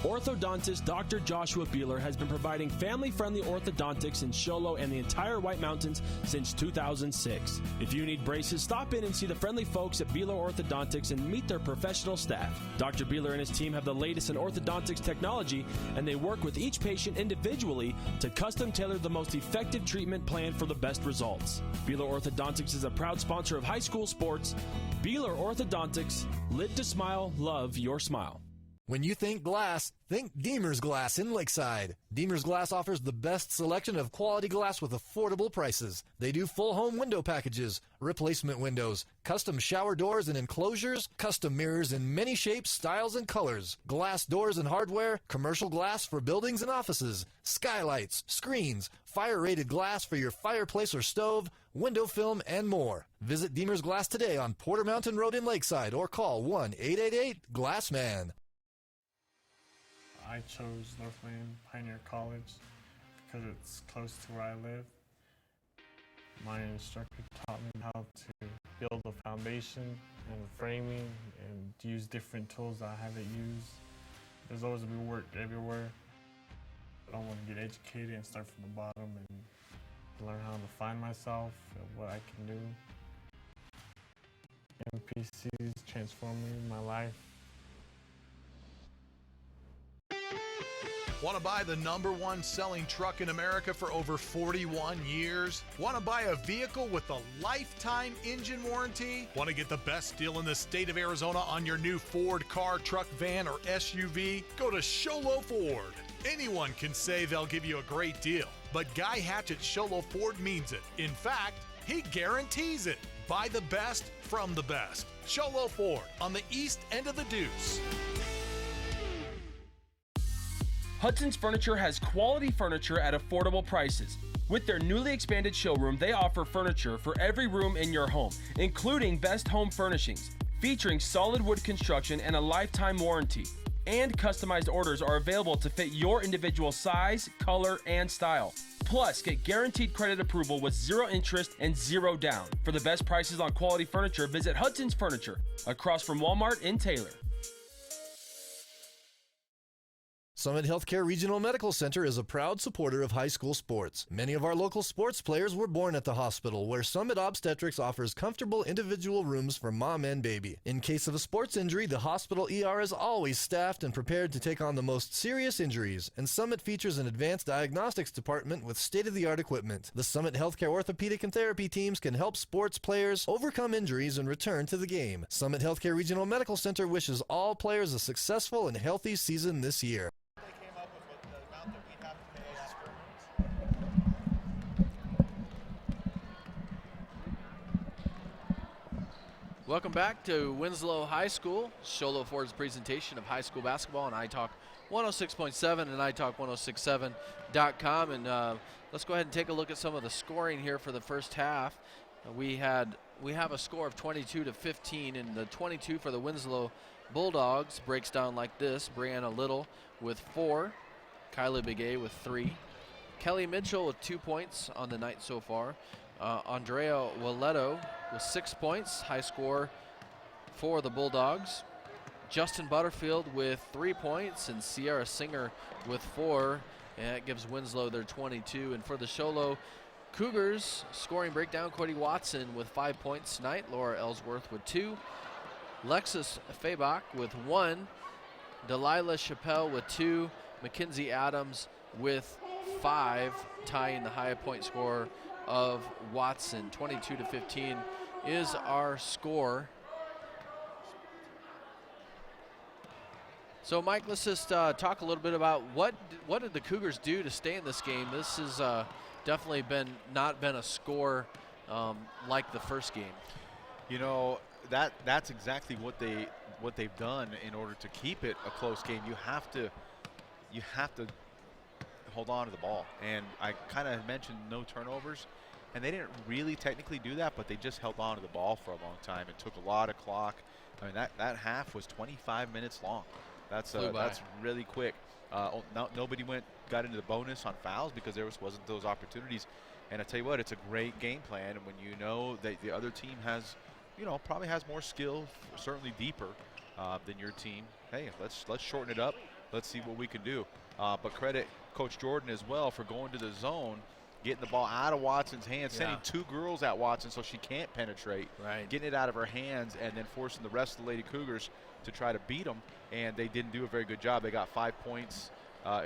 Orthodontist Dr. Joshua Beeler has been providing family-friendly orthodontics in Show Low and the entire White Mountains since 2006. If you need braces, stop in and see the friendly folks at Beeler Orthodontics and meet their professional staff. Dr. Beeler and his team have the latest in orthodontics technology, and they work with each patient individually to custom tailor the most effective treatment plan for the best results. Beeler Orthodontics is a proud sponsor of high school sports. Beeler Orthodontics, live to smile, love your smile. When you think glass, think Deemer's Glass in Lakeside. Deemer's Glass offers the best selection of quality glass with affordable prices. They do full home window packages, replacement windows, custom shower doors and enclosures, custom mirrors in many shapes, styles, and colors, glass doors and hardware, commercial glass for buildings and offices, skylights, screens, fire-rated glass for your fireplace or stove, window film, and more. Visit Deemer's Glass today on Porter Mountain Road in Lakeside or call 1-888-GLASSMAN. I chose Northland Pioneer College because it's close to where I live. My instructor taught me how to build a foundation and framing and use different tools that I haven't used. There's always been work everywhere. I want to get educated and start from the bottom and learn how to find myself and what I can do. MPC's transforming my life. Want to buy the #1 selling truck in America for over 41 years? Want to buy a vehicle with a lifetime engine warranty? Want to get the best deal in the state of Arizona on your new Ford car, truck, van, or SUV? Go to Sholo Ford. Anyone can say they'll give you a great deal, but Guy Hatch at Sholo Ford means it. In fact, he guarantees it. Buy the best from the best. Sholo Ford on the east end of the Deuce. Hudson's Furniture has quality furniture at affordable prices. With their newly expanded showroom, they offer furniture for every room in your home, including best home furnishings, featuring solid wood construction and a lifetime warranty. And customized orders are available to fit your individual size, color, and style. Plus, get guaranteed credit approval with 0 interest and 0 down. For the best prices on quality furniture, visit Hudson's Furniture, across from Walmart in Taylor. Summit Healthcare Regional Medical Center is a proud supporter of high school sports. Many of our local sports players were born at the hospital, where Summit Obstetrics offers comfortable individual rooms for mom and baby. In case of a sports injury, the hospital ER is always staffed and prepared to take on the most serious injuries, and Summit features an advanced diagnostics department with state-of-the-art equipment. The Summit Healthcare orthopedic and therapy teams can help sports players overcome injuries and return to the game. Summit Healthcare Regional Medical Center wishes all players a successful and healthy season this year. Welcome back to Winslow High School. Sholo Ford's presentation of high school basketball on iTalk 106.7 and iTalk1067.com. And let's go ahead and take a look at some of the scoring here for the first half. We have a score of 22-15, and the 22 for the Winslow Bulldogs breaks down like this. Brianna Little with 4. Kylie Begay with 3. Kelly Mitchell with 2 points on the night so far. Andrea Walletto with 6 points, high score for the Bulldogs. Justin Butterfield with 3 points, and Sierra Singer with 4. And that gives Winslow their 22. And for the Sholo Cougars, scoring breakdown, Cody Watson with 5 points tonight. Laura Ellsworth with 2. Lexus Fabach with 1. Delilah Chappelle with 2. Mackenzie Adams with 5, tying the high point score of Watson. 22-15 is our score. So, Mike, let's just talk a little bit about what did the Cougars do to stay in this game. This has definitely not been a score like the first game. You know, that's exactly what they've done in order to keep it a close game. You have to hold on to the ball. And I kind of mentioned no turnovers, and they didn't really technically do that, but they just held on to the ball for a long time. It took a lot of clock. I mean, that half was 25 minutes long. That's really quick. Nobody got into the bonus on fouls because there wasn't those opportunities. And I tell you what, it's a great game plan. And when you know that the other team has, probably has more skill, certainly deeper than your team, hey, let's shorten it up. Let's see what we can do. But credit Coach Jordan as well for going to the zone, getting the ball out of Watson's hands, sending 2 girls at Watson so she can't penetrate, getting it out of her hands, and then forcing the rest of the Lady Cougars to try to beat them. And they didn't do a very good job. They got 5 points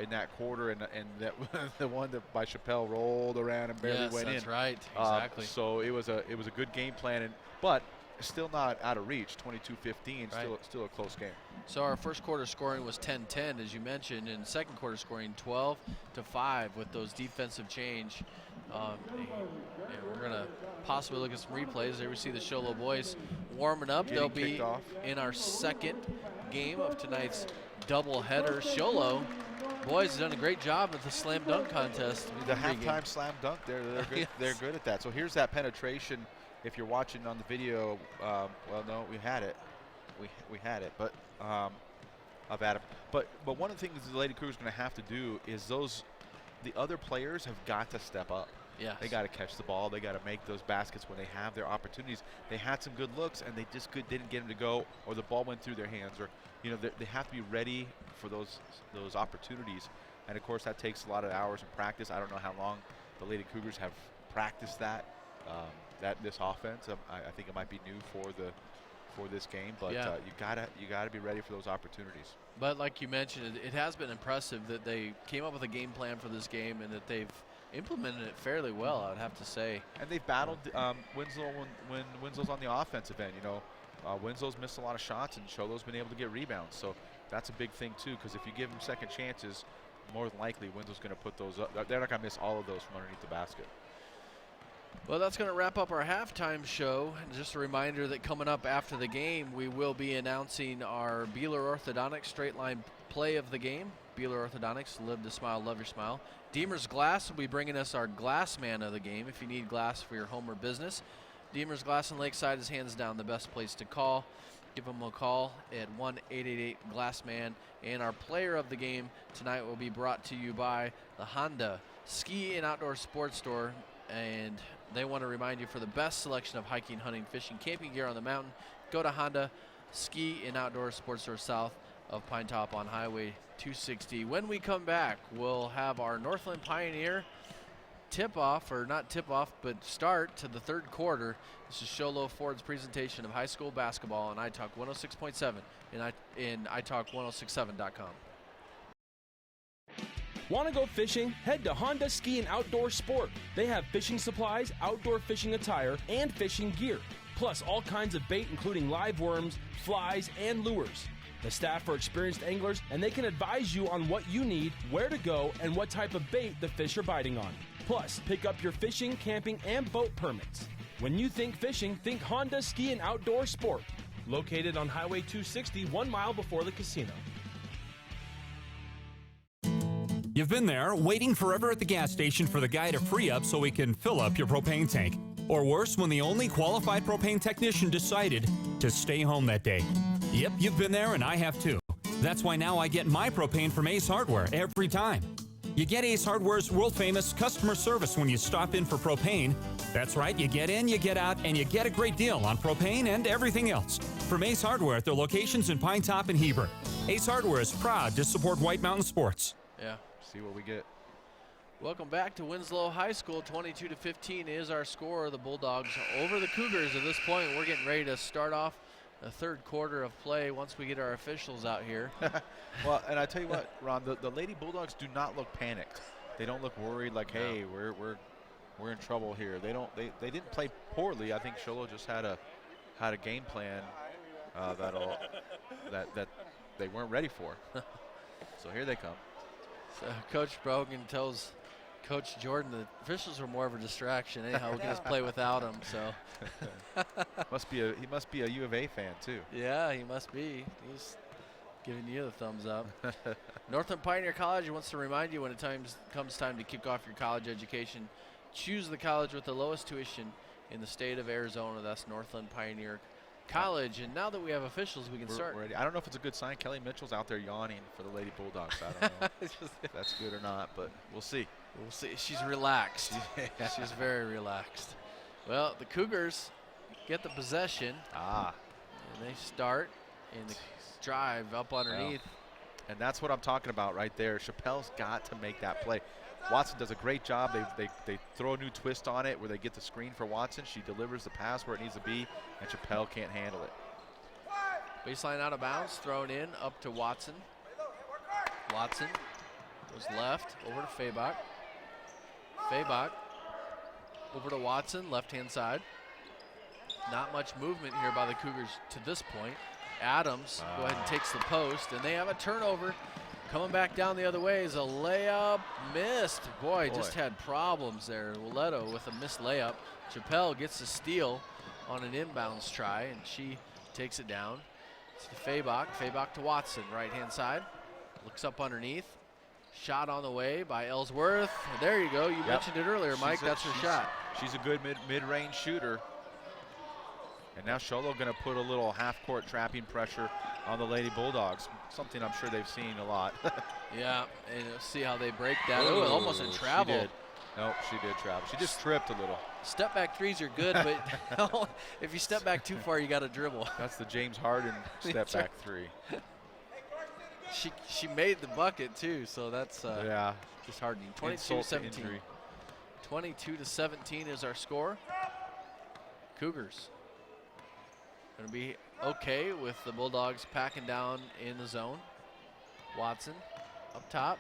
in that quarter, and that the one that by Chappelle rolled around and barely went in. That's right, exactly. So it was a good game plan, but still not out of reach. 22-15, still a close game. So our first quarter scoring was 10-10, as you mentioned, and second quarter scoring 12-5 with those defensive change. We're going to possibly look at some replays. There we see the Sholo boys warming up. They'll be in our second game of tonight's doubleheader. Sholo boys have done a great job at the slam dunk contest. The halftime slam dunk, they're good. Yes. They're good at that. So here's that penetration. If you're watching on the video, well, no, we had it. We had it, but of Adam. But one of the things the Lady Cougars are going to have to do is the other players have got to step up. Yes. They got to catch the ball. They got to make those baskets when they have their opportunities. They had some good looks, and they just didn't get them to go, or the ball went through their hands, or they have to be ready for those opportunities. And of course, that takes a lot of hours of practice. I don't know how long the Lady Cougars have practiced that this offense. I think it might be new for this game, but you gotta be ready for those opportunities. But like you mentioned, it has been impressive that they came up with a game plan for this game and that they've implemented it fairly well, I'd have to say. And they've battled Winslow when Winslow's on the offensive end. Winslow's missed a lot of shots, and Sholo's been able to get rebounds. So that's a big thing too, because if you give them second chances, more than likely Winslow's going to put those up. They're not going to miss all of those from underneath the basket. Well, that's going to wrap up our halftime show. And just a reminder that coming up after the game, we will be announcing our Beeler Orthodontics straight line play of the game. Beeler Orthodontics, live the smile, love your smile. Deemer's Glass will be bringing us our glass man of the game if you need glass for your home or business. Deemer's Glass in Lakeside is hands down the best place to call. Give them a call at 1-888-GLASSMAN. And our player of the game tonight will be brought to you by the Honda Ski and Outdoor Sports Store. And they want to remind you, for the best selection of hiking, hunting, fishing, camping gear on the mountain, go to Honda Ski and Outdoor Sports Store south of Pine Top on Highway 260. When we come back, we'll have our Northland Pioneer tip-off, or not tip-off, but start to the third quarter. This is Sholo Ford's presentation of high school basketball on iTalk 106.7 and iTalk1067.com. Want to go fishing? Head to Honda Ski and Outdoor Sport. They have fishing supplies, outdoor fishing attire, and fishing gear. Plus all kinds of bait, including live worms, flies, and lures. The staff are experienced anglers, and they can advise you on what you need, where to go, and what type of bait the fish are biting on. Plus, pick up your fishing, camping, and boat permits. When you think fishing, think Honda Ski and Outdoor Sport. Located on Highway 260, 1 mile before the casino. You've been there, waiting forever at the gas station for the guy to free up so he can fill up your propane tank. Or worse, when the only qualified propane technician decided to stay home that day. Yep, you've been there, and I have too. That's why now I get my propane from Ace Hardware every time. You get Ace Hardware's world-famous customer service when you stop in for propane. That's right, you get in, you get out, and you get a great deal on propane and everything else. From Ace Hardware at their locations in Pine Top and Heber. Ace Hardware is proud to support White Mountain sports. Yeah. See what we get. Welcome back to Winslow High School. 22-15 is our score. The Bulldogs over the Cougars. At this point, we're getting ready to start off the third quarter of play once we get our officials out here. Well, and I tell you what, Ron, the Lady Bulldogs do not look panicked. They don't look worried like, hey, we're in trouble here. They didn't play poorly. I think Sholo just had a game plan that they weren't ready for. So here they come. So Coach Brogan tells Coach Jordan the officials were more of a distraction. Anyhow, we can just play without them. So he must be a U of A fan too. Yeah, he must be. He's giving you the thumbs up. Northland Pioneer College wants to remind you when it comes time to kick off your college education, choose the college with the lowest tuition in the state of Arizona. That's Northland Pioneer College. And now that we have officials, we can start. Ready. I don't know if it's a good sign. Kelly Mitchell's out there yawning for the Lady Bulldogs. I don't know if that's good or not, but we'll see. We'll see. She's relaxed. She's very relaxed. Well, the Cougars get the possession. And they start in the drive up underneath. Well, and that's what I'm talking about right there. Chappelle's got to make that play. Watson does a great job. They throw a new twist on it where they get the screen for Watson. She delivers the pass where it needs to be, and Chappelle can't handle it. Baseline out of bounds, thrown in up to Watson. Watson goes left over to Fabach. Fabach over to Watson, left-hand side. Not much movement here by the Cougars to this point. Adams go ahead and takes the post, and they have a turnover. Coming back down the other way is a layup missed. Boy, just had problems there. Waleto with a missed layup. Chappelle gets a steal on an inbounds try, and she takes it down. It's to Fabach. Fabach to Watson, right-hand side. Looks up underneath. Shot on the way by Ellsworth. There you go. You mentioned it earlier, Mike. That's her shot. She's a good mid-range shooter. And now Sholo going to put a little half-court trapping pressure on the Lady Bulldogs, something I'm sure they've seen a lot. Yeah, and see how they break that. Oh, almost a travel. She did. Nope, she did travel. She just tripped a little. Step back threes are good, but if you step back too far, you got to dribble. That's the James Harden step back three. She made the bucket too, so that's disheartening. 22-17. 22-17 is our score. Cougars going to be okay with the Bulldogs packing down in the zone. Watson up top.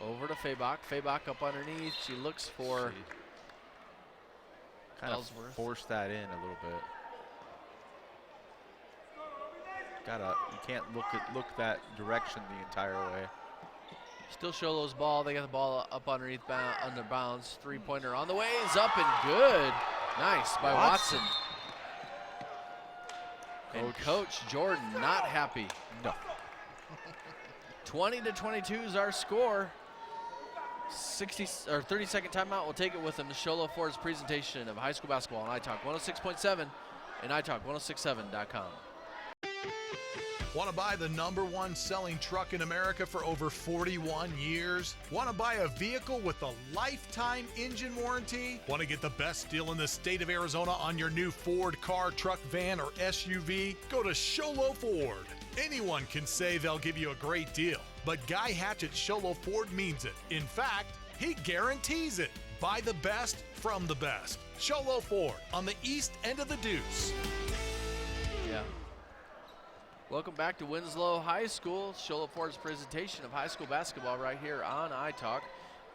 Over to Fabach. Fabach up underneath. She looks for Ellsworth. Force that in a little bit. You can't look that direction the entire way. Still Sholo's ball. They got the ball up underneath under bounds. Three-pointer on the way is up and good. Nice by Watson. And Coach Jordan not happy. No. 20-22 is our score. 30-second timeout. We'll take it with them. The Sholo Ford's presentation of high school basketball on iTalk 106.7 and iTalk1067.com. Want to buy the #1 selling truck in America for over 41 years? Want to buy a vehicle with a lifetime engine warranty? Want to get the best deal in the state of Arizona on your new Ford car, truck, van, or SUV? Go to Sholo Ford. Anyone can say they'll give you a great deal, but Guy Hatch at Sholo Ford means it. In fact, he guarantees it. Buy the best from the best. Sholo Ford on the east end of the Deuce. Yeah. Welcome back to Winslow High School. Sholo Ford's presentation of high school basketball right here on iTalk.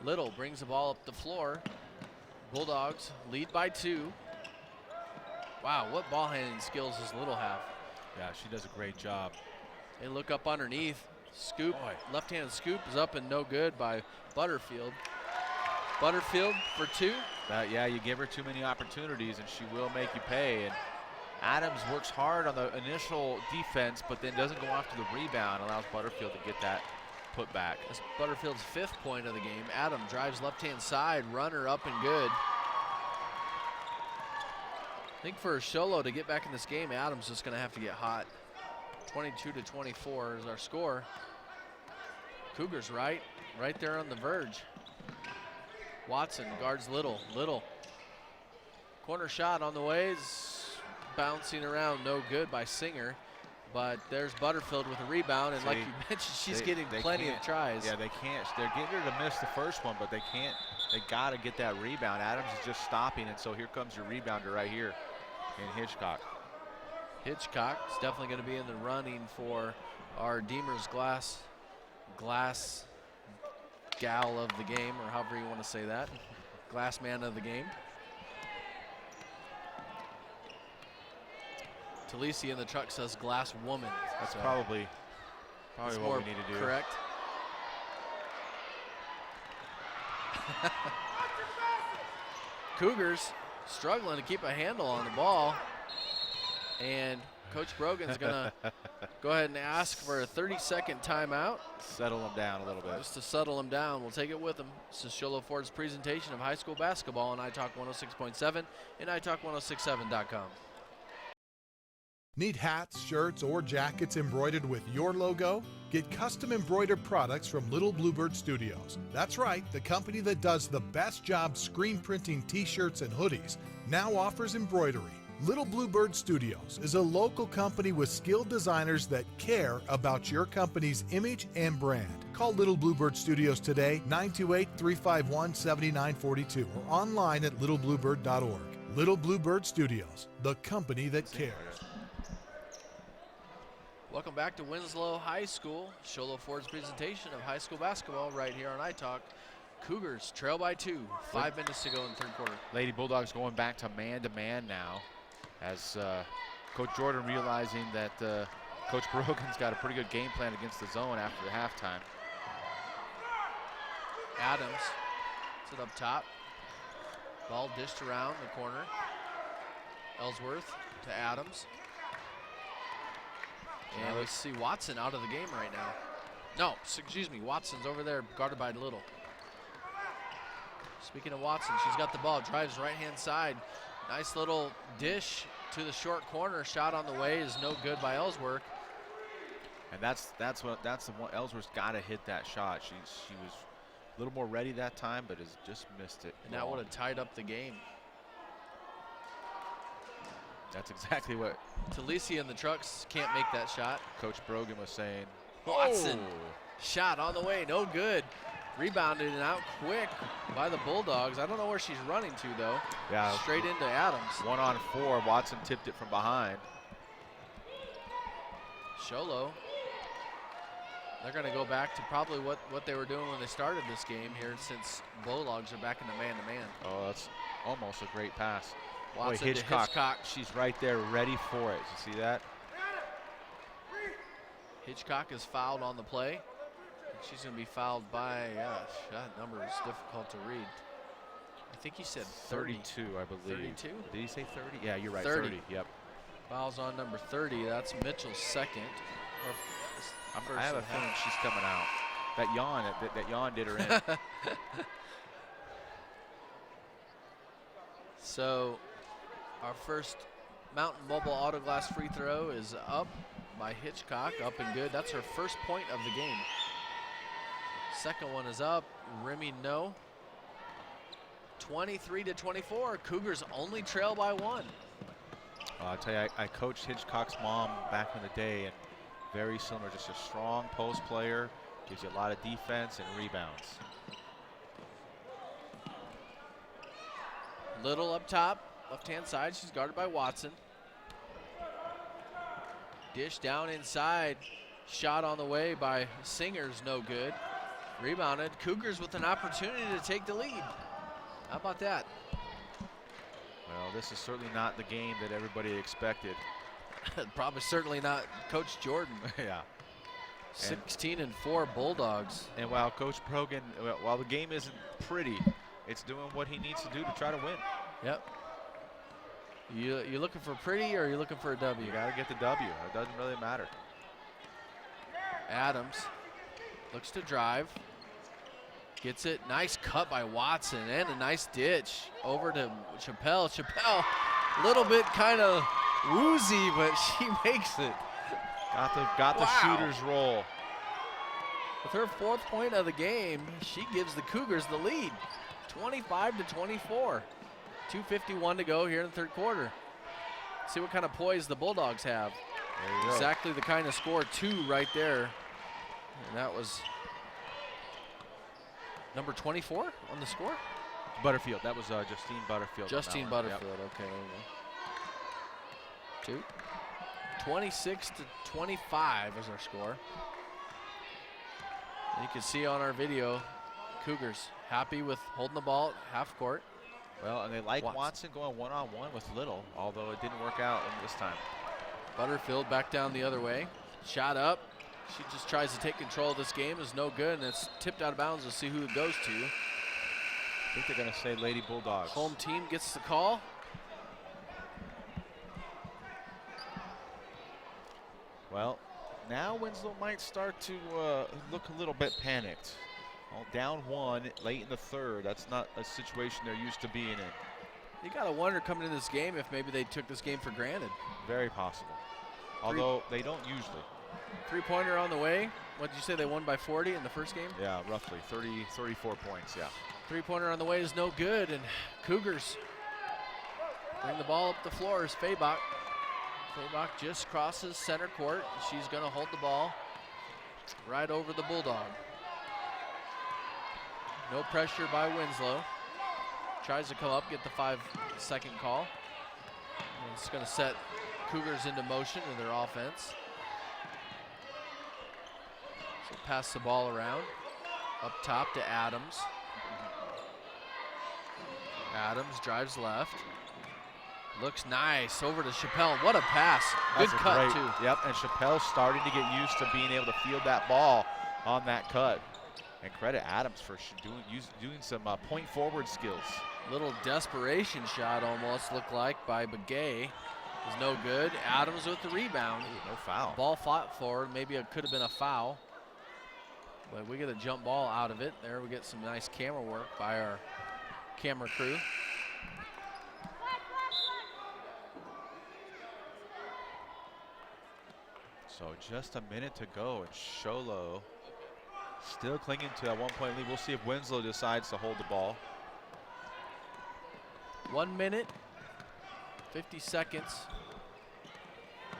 Little brings the ball up the floor. Bulldogs lead by 2. Wow, what ball handling skills does Little have? Yeah, she does a great job. They look up underneath. Scoop, left-handed scoop is up and no good by Butterfield. Butterfield for 2. Yeah, you give her too many opportunities and she will make you pay. And Adams works hard on the initial defense, but then doesn't go after the rebound, allows Butterfield to get that put back. That's Butterfield's 5th point of the game. Adam drives left-hand side, runner up and good. I think for Sholo to get back in this game, Adams just going to have to get hot. 22-24 is our score. Cougars right there on the verge. Watson guards Little. Little. Corner shot on the way is bouncing around, no good by Singer. But there's Butterfield with a rebound, and like you mentioned, she's getting plenty of tries. Yeah, they can't. They're getting her to miss the first one, but they can't. They got to get that rebound. Adams is just stopping, and so here comes your rebounder right here in Hitchcock. Hitchcock is definitely going to be in the running for our Deemer's glass gal of the game, or however you want to say that. Glass man of the game. Talisi in the truck says glass woman. That's probably what we need to do. Correct. Cougars struggling to keep a handle on the ball. And Coach Brogan's going to go ahead and ask for a 30-second timeout. Settle them down a little bit. Just to settle them down. We'll take it with them. This is Show Low Ford's presentation of high school basketball on iTalk 106.7 and iTalk1067.com. Need hats, shirts, or jackets embroidered with your logo? Get custom embroidered products from Little Bluebird Studios. That's right, the company that does the best job screen printing t-shirts and hoodies now offers embroidery. Little Bluebird Studios is a local company with skilled designers that care about your company's image and brand. Call Little Bluebird Studios today, 928-351-7942, or online at littlebluebird.org. Little Bluebird Studios, the company that cares. Welcome back to Winslow High School. Show Low Ford's presentation of high school basketball right here on iTalk. Cougars trail by 2. 5 minutes to go in the third quarter. Lady Bulldogs going back to man now, as Coach Jordan realizing that Coach Brogan's got a pretty good game plan against the zone after the halftime. Adams to the up top. Ball dished around the corner. Ellsworth to Adams. And we see Watson out of the game right now. No, excuse me, Watson's over there guarded by Little. Speaking of Watson, she's got the ball, drives right-hand side. Nice little dish to the short corner. Shot on the way is no good by Ellsworth. And that's the one. Ellsworth's got to hit that shot. She was a little more ready that time, but has just missed it. And that would have tied up the game. That's exactly what Talisi and the Trucks can't make that shot. Coach Brogan was saying. Watson, shot on the way, no good. Rebounded and out quick by the Bulldogs. I don't know where she's running to, though. Yeah. Straight into Adams. 1-on-4, Watson tipped it from behind. Sholo. They're going to go back to probably what they were doing when they started this game here, since Bulldogs are back into man-to-man. Oh, that's almost a great pass. Watson Boy, to Hitchcock. She's right there ready for it. You see that? Hitchcock is fouled on the play. She's going to be fouled by, that number is difficult to read. I think he said 32, I believe. 32? Did he say 30? Yeah, you're right, 30. Yep. Fouls on number 30. That's Mitchell's second. I have a feeling she's coming out. That yawn did her in. So our first Mountain Mobile Auto Glass free throw is up by Hitchcock, up and good. That's her first point of the game. Second one is up, Remy no. 23-24, Cougars only trail by 1. I'll tell you, I coached Hitchcock's mom back in the day, and very similar, just a strong post player, gives you a lot of defense and rebounds. Little up top, left-hand side, she's guarded by Watson. Dish down inside, shot on the way by Singer's no good. Rebounded, Cougars with an opportunity to take the lead. How about that? Well, this is certainly not the game that everybody expected. Probably certainly not Coach Jordan. Yeah. 16-4 Bulldogs. And while Coach Brogan, while the game isn't pretty, it's doing what he needs to do to try to win. Yep. You looking for pretty, or are you looking for a W? You got to get the W. It doesn't really matter. Adams looks to drive. Gets it. Nice cut by Watson, and a nice ditch over to Chappelle. Chappelle, a little bit kind of woozy, but she makes it. Got the shooter's roll. With her 4th point of the game, she gives the Cougars the lead, 25-24. 2:51 to go here in the 3rd quarter. See what kind of poise the Bulldogs have. Exactly the kind of score, 2 right there. And that was number 24 on the score? Butterfield. That was Justine Butterfield. Justine Butterfield, yep. Okay. 2. 26-25 is our score. And you can see on our video, Cougars happy with holding the ball at half court. Well, and they like Watson going one-on-one with Little, although it didn't work out this time. Butterfield back down the other way. Shot up. She just tries to take control of this game. Is no good, and it's tipped out of bounds. We'll see who it goes to. I think they're going to say Lady Bulldogs. Home team gets the call. Well, now Winslow might start to look a little bit panicked. Well, down 1 late in the 3rd. That's not a situation they're used to being in. You got to wonder coming into this game if maybe they took this game for granted. Very possible. Although they don't usually. 3-pointer on the way. What did you say, they won by 40 in the first game? Yeah, roughly 34 points, yeah. 3-pointer on the way is no good, and Cougars bring the ball up the floor as Fabach. Fabach just crosses center court. She's going to hold the ball right over the Bulldog. No pressure by Winslow. Tries to come up, get the 5-second call. And it's going to set Cougars into motion in their offense. So pass the ball around. Up top to Adams. Adams drives left. Looks nice. Over to Chappelle. What a pass. Good cut, too. Yep, and Chappelle's starting to get used to being able to field that ball on that cut. And credit Adams for doing some point forward skills. Little desperation shot almost looked like by Begay. Is no good. Adams with the rebound. Ooh, no foul. Ball fought forward. Maybe it could have been a foul. But we get a jump ball out of it. There we get some nice camera work by our camera crew. So just a minute to go, and Sholo still clinging to that 1-point lead. We'll see if Winslow decides to hold the ball. 1 minute, 50 seconds.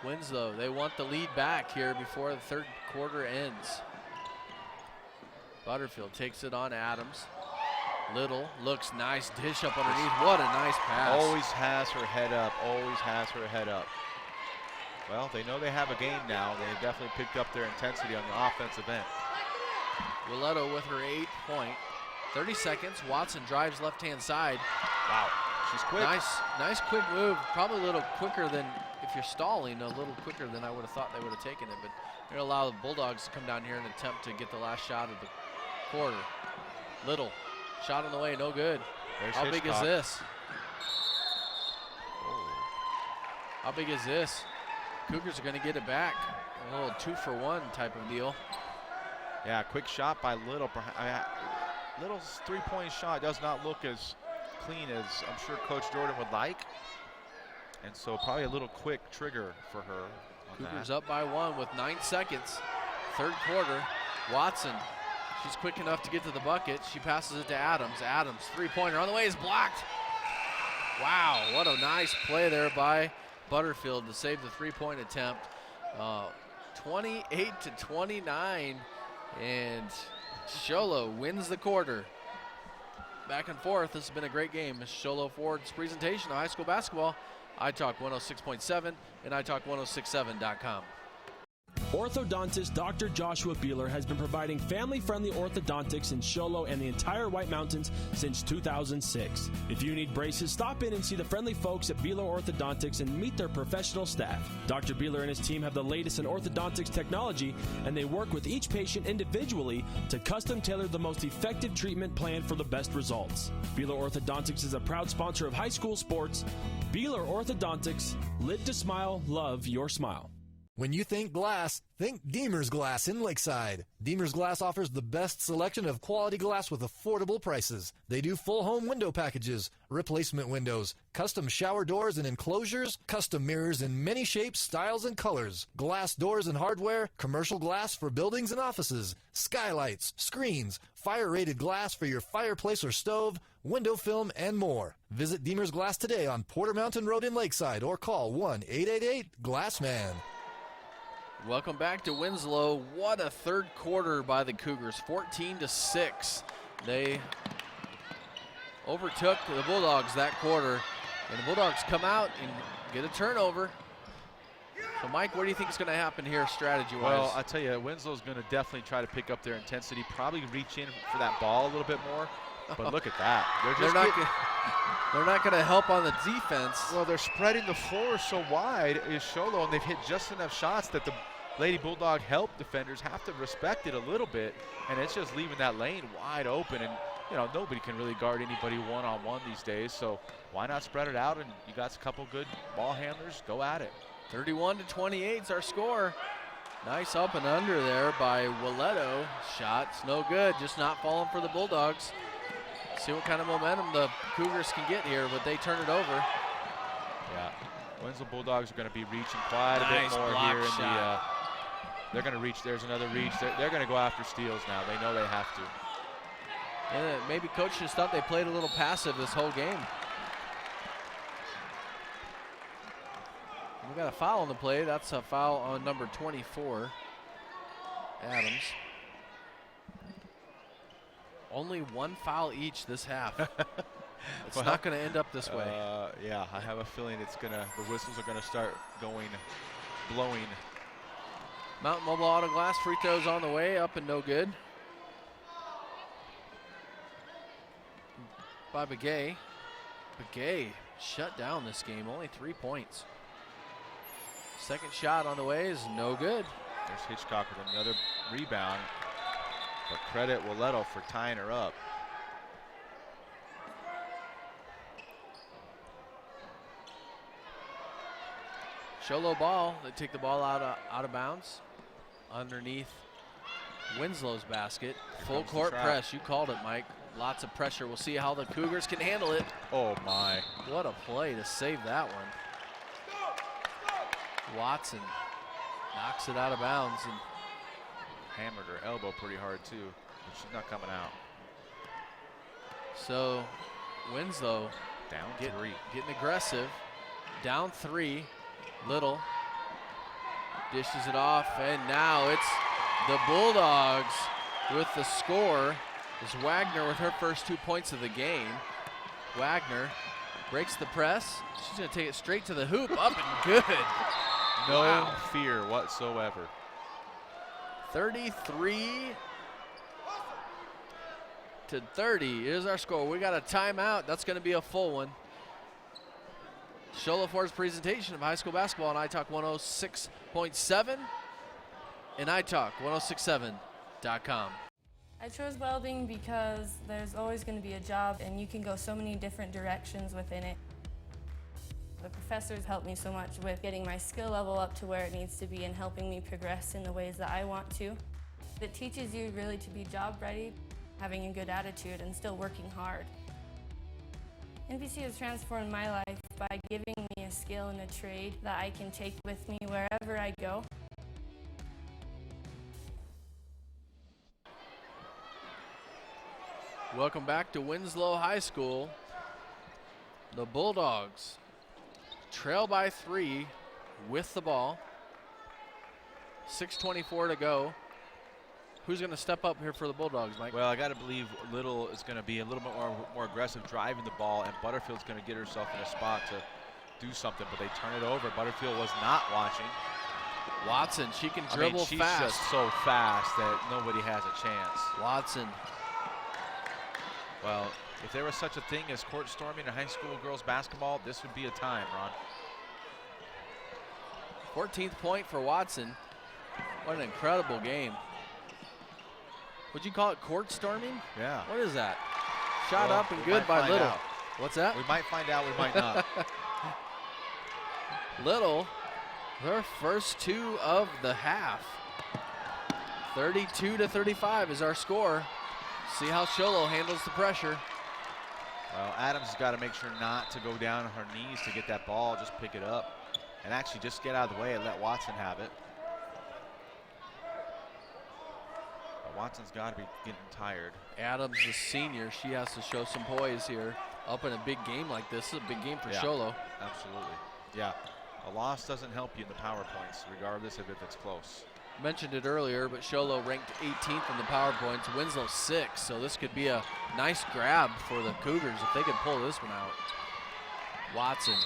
Winslow, they want the lead back here before the 3rd quarter ends. Butterfield takes it on Adams. Little looks nice, dish up underneath. What a nice pass. Always has her head up, always has her head up. Well, they know they have a game now. They've definitely picked up their intensity on the offensive end. Willetto with her 8th point. 30 seconds, Watson drives left-hand side. Wow, she's quick. Nice quick move. Probably a little quicker than, if you're stalling, a little quicker than I would have thought they would have taken it. But they're going to allow the Bulldogs to come down here and attempt to get the last shot of the quarter. Little, shot on the way, no good. There's How big Hitchcock. is this? Oh. How big is this? Cougars are going to get it back. A little 2-for-1 type of deal. Yeah, quick shot by Little. Little's 3-point shot does not look as clean as I'm sure Coach Jordan would like. And so probably a little quick trigger for her. Cougars up by 1 with 9 seconds. 3rd quarter. Watson, she's quick enough to get to the bucket. She passes it to Adams. Adams, 3-pointer on the way is blocked. Wow, what a nice play there by Butterfield to save the 3-point attempt. 28-29, and Sholo wins the quarter. Back and forth, this has been a great game. Sholo Ford's presentation of high school basketball. iTalk 106.7 and iTalk1067.com. Orthodontist Dr. Joshua Beeler has been providing family-friendly orthodontics in Sholo and the entire White Mountains since 2006. If you need braces, stop in and see the friendly folks at Beeler Orthodontics and meet their professional staff. Dr. Beeler and his team have the latest in orthodontics technology, and they work with each patient individually to custom tailor the most effective treatment plan for the best results. Beeler Orthodontics is a proud sponsor of high school sports. Beeler Orthodontics, live to smile, love your smile. When you think glass, think Deemer's Glass in Lakeside. Deemer's Glass offers the best selection of quality glass with affordable prices. They do full home window packages, replacement windows, custom shower doors and enclosures, custom mirrors in many shapes, styles, and colors, glass doors and hardware, commercial glass for buildings and offices, skylights, screens, fire-rated glass for your fireplace or stove, window film, and more. Visit Deemer's Glass today on Porter Mountain Road in Lakeside or call 1-888-GLASSMAN. Welcome back to Winslow. What a third quarter by the Cougars, 14-6. They overtook the Bulldogs that quarter, and the Bulldogs come out and get a turnover. So, Mike, what do you think is going to happen here strategy-wise? Well, I tell you, Winslow's going to definitely try to pick up their intensity, probably reach in for that ball a little bit more. But look at that. They're not going to help on the defense. Well, they're spreading the floor so wide is Sholo, and they've hit just enough shots that the Lady Bulldog help defenders have to respect it a little bit, and it's just leaving that lane wide open. And you know, nobody can really guard anybody one-on-one these days, so why not spread it out? And you got a couple good ball handlers, go at it. 31-28 is our score. Nice up and under there by Walletto. Shots no good, just not falling for the Bulldogs. See what kind of momentum the Cougars can get here, but they turn it over. Yeah, Winslow Bulldogs are going to be reaching quite a bit more here in the. They're going to reach. There's another reach. They're going to go after steals now. They know they have to. Yeah, maybe coach just thought they played a little passive this whole game. We got a foul on the play. That's a foul on number 24, Adams. Only one foul each this half. It's well, not going to end up this way. Yeah, I have a feeling it's gonna. The whistles are gonna start blowing. Mountain Mobile Auto Glass free throws on the way, up and no good. By Begay. Begay shut down this game. Only 3 points. Second shot on the way is no good. There's Hitchcock with another rebound. But credit Walletto for tying her up. Sholo ball. They take the ball out of bounds. Underneath Winslow's basket. Full court press. You called it, Mike. Lots of pressure. We'll see how the Cougars can handle it. Oh, my. What a play to save that one. Watson knocks it out of bounds and hammered her elbow pretty hard too, but she's not coming out. So Winslow down getting aggressive. Down 3. Little dishes it off, and now it's the Bulldogs with the score. Is Wagner with her first 2 points of the game. Wagner breaks the press. She's going to take it straight to the hoop. Up and good. No fear whatsoever. 33-30 is our score. We got a timeout. That's going to be a full one. Sholo Ford's presentation of high school basketball on iTalk 106.7 and iTalk1067.com. I chose welding because there's always going to be a job and you can go so many different directions within it. The professors helped me so much with getting my skill level up to where it needs to be and helping me progress in the ways that I want to. It teaches you really to be job ready, having a good attitude, and still working hard. NBC has transformed my life by giving me a skill and a trade that I can take with me wherever I go. Welcome back to Winslow High School. The Bulldogs trail by 3 with the ball. 6:24 to go. Who's going to step up here for the Bulldogs, Mike? Well, I got to believe Little is going to be a little bit more aggressive driving the ball, and Butterfield's going to get herself in a spot to do something, but they turn it over. Butterfield was not watching. Watson, she can dribble she's fast. Just so fast that nobody has a chance. Watson. Well, if there was such a thing as court storming in high school girls basketball, this would be a time, Ron. 14th point for Watson. What an incredible game. Would you call it court storming? Yeah. What is that? Shot up and good by Little. Out. What's that? We might find out, we might not. Little Their first two of the half. 32-35 is our score. See how Sholo handles the pressure. Well, Adams has got to make sure not to go down on her knees to get that ball, just pick it up, and actually just get out of the way and let Watson have it. But Watson's got to be getting tired. Adams, the senior, she has to show some poise here. Up in a big game like this is a big game for Sholo. Absolutely. Yeah, a loss doesn't help you in the power points, regardless of if it's close. Mentioned it earlier, but Sholo ranked 18th in the power points. Winslow 6th, so this could be a nice grab for the Cougars if they could pull this one out. Watson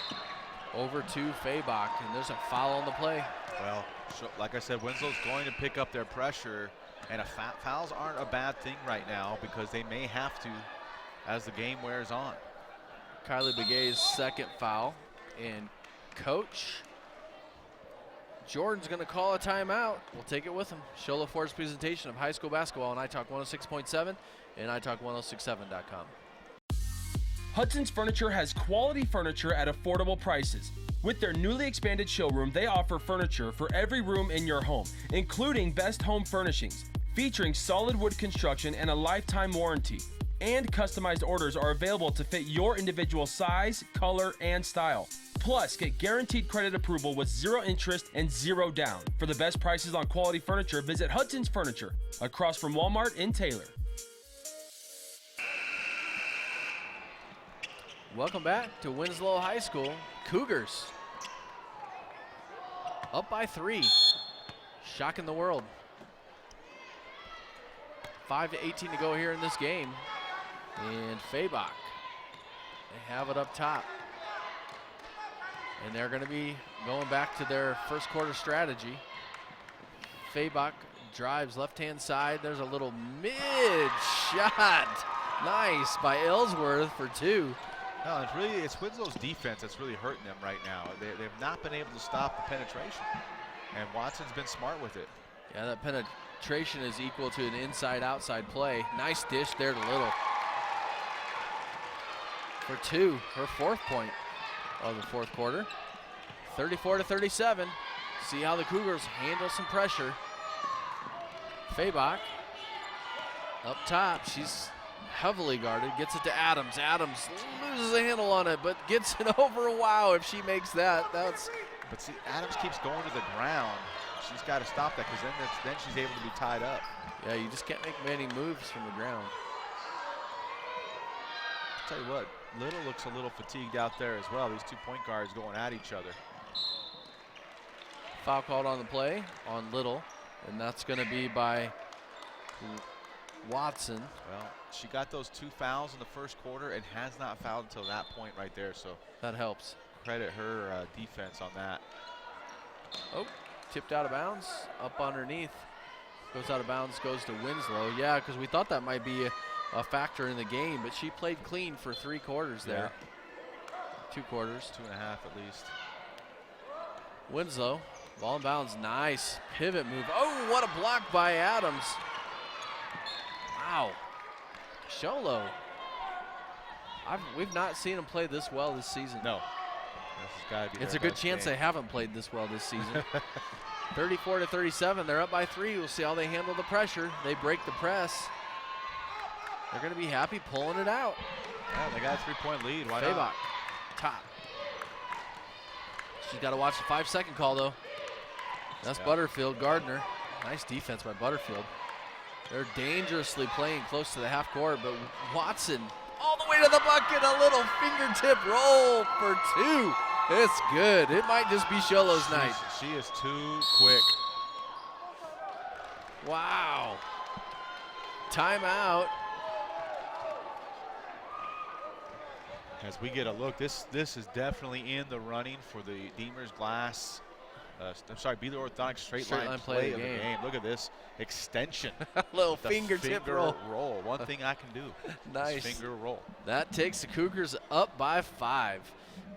over to Fabach, and there's a foul on the play. Well, like I said, Winslow's going to pick up their pressure, and fouls aren't a bad thing right now because they may have to as the game wears on. Kylie Begay's second foul, and Coach Jordan's going to call a timeout. We'll take it with him. Sholo Ford's presentation of high school basketball on iTalk 106.7 and iTalk1067.com. Hudson's Furniture has quality furniture at affordable prices. With their newly expanded showroom, they offer furniture for every room in your home, including best home furnishings, featuring solid wood construction and a lifetime warranty. And customized orders are available to fit your individual size, color, and style. Plus, get guaranteed credit approval with 0 interest and 0 down. For the best prices on quality furniture, visit Hudson's Furniture, across from Walmart in Taylor. Welcome back to Winslow High School. Cougars up by 3. Shocking the world. 5:18 to go here in this game. And Fabach, they have it up top. And they're going to be going back to their first quarter strategy. Fabach drives left-hand side. There's a little mid-shot. Nice by Ellsworth for 2. No, it's Winslow's defense that's really hurting them right now. They've not been able to stop the penetration, and Watson's been smart with it. Yeah, that penetration is equal to an inside-outside play. Nice dish there to Little. For 2, her 4th point of the 4th quarter. 34-37. See how the Cougars handle some pressure. Fabach up top. She's heavily guarded. Gets it to Adams. Adams loses a handle on it, but gets it over. Wow, if she makes that, that's. But see, Adams keeps going to the ground. She's got to stop that because then she's able to be tied up. Yeah, you just can't make many moves from the ground. I'll tell you what, Little looks a little fatigued out there as well. These 2 point guards going at each other. Foul called on the play on Little, and that's going to be by Watson. Well, she got those 2 fouls in the first quarter and has not fouled until that point right there. So that helps. Credit her defense on that. Oh, tipped out of bounds, up underneath. Goes out of bounds, goes to Winslow. Yeah, because we thought that might be a factor in the game, but she played clean for 3 quarters there. 2 quarters. 2.5 at least. Winslow, ball in bounds, nice pivot move. Oh, what a block by Adams. Wow. Sholo. We've not seen him play this well this season. No. This has gotta be it's a good chance they haven't played this well this season. 34-37, they're up by 3. We'll see how they handle the pressure. They break the press. They're going to be happy pulling it out. Yeah, they got a 3-point lead. Why Fabach, not? top. She's got to watch the 5-second call, though. That's Butterfield, Gardner. Nice defense by Butterfield. They're dangerously playing close to the half court, but Watson all the way to the bucket, a little fingertip roll for 2. It's good. It might just be Sholo's night. She is too quick. Wow. Timeout. As we get a look, this is definitely in the running for the Deemers Glass. I'm sorry, Be the Orthodox straight line play of the game. Look at this extension. Little fingertip roll. One thing I can do. Nice. Finger roll. That takes the Cougars up by 5.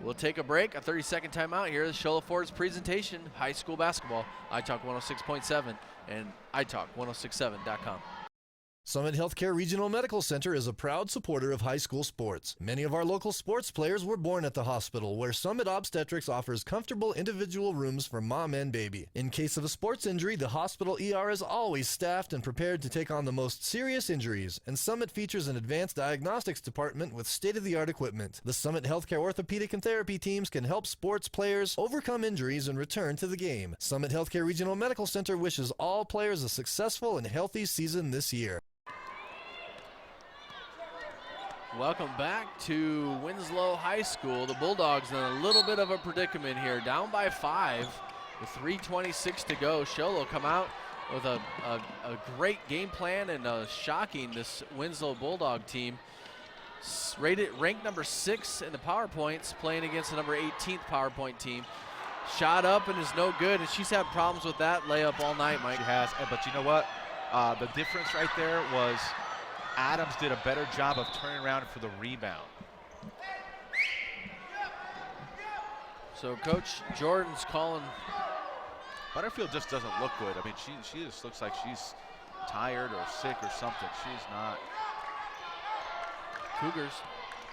We'll take a break, a 30-second timeout here. Sholo Ford's presentation, high school basketball, iTalk 106.7 and iTalk1067.com. Summit Healthcare Regional Medical Center is a proud supporter of high school sports. Many of our local sports players were born at the hospital, where Summit Obstetrics offers comfortable individual rooms for mom and baby. In case of a sports injury, the hospital ER is always staffed and prepared to take on the most serious injuries, and Summit features an advanced diagnostics department with state-of-the-art equipment. The Summit Healthcare orthopedic and therapy teams can help sports players overcome injuries and return to the game. Summit Healthcare Regional Medical Center wishes all players a successful and healthy season this year. Welcome back to Winslow High School. The Bulldogs in a little bit of a predicament here, down by 5 with 3:26 to go. Sholo come out with a great game plan and shocking this Winslow Bulldog team. Ranked number 6 in the power points, playing against the number 18th power point team. Shot up and is no good, and she's had problems with that layup all night, Mike. She has, but you know what? The difference right there was Adams did a better job of turning around for the rebound. So Coach Jordan's calling. Butterfield just doesn't look good. I mean, she just looks like she's tired or sick or something. She's not. Cougars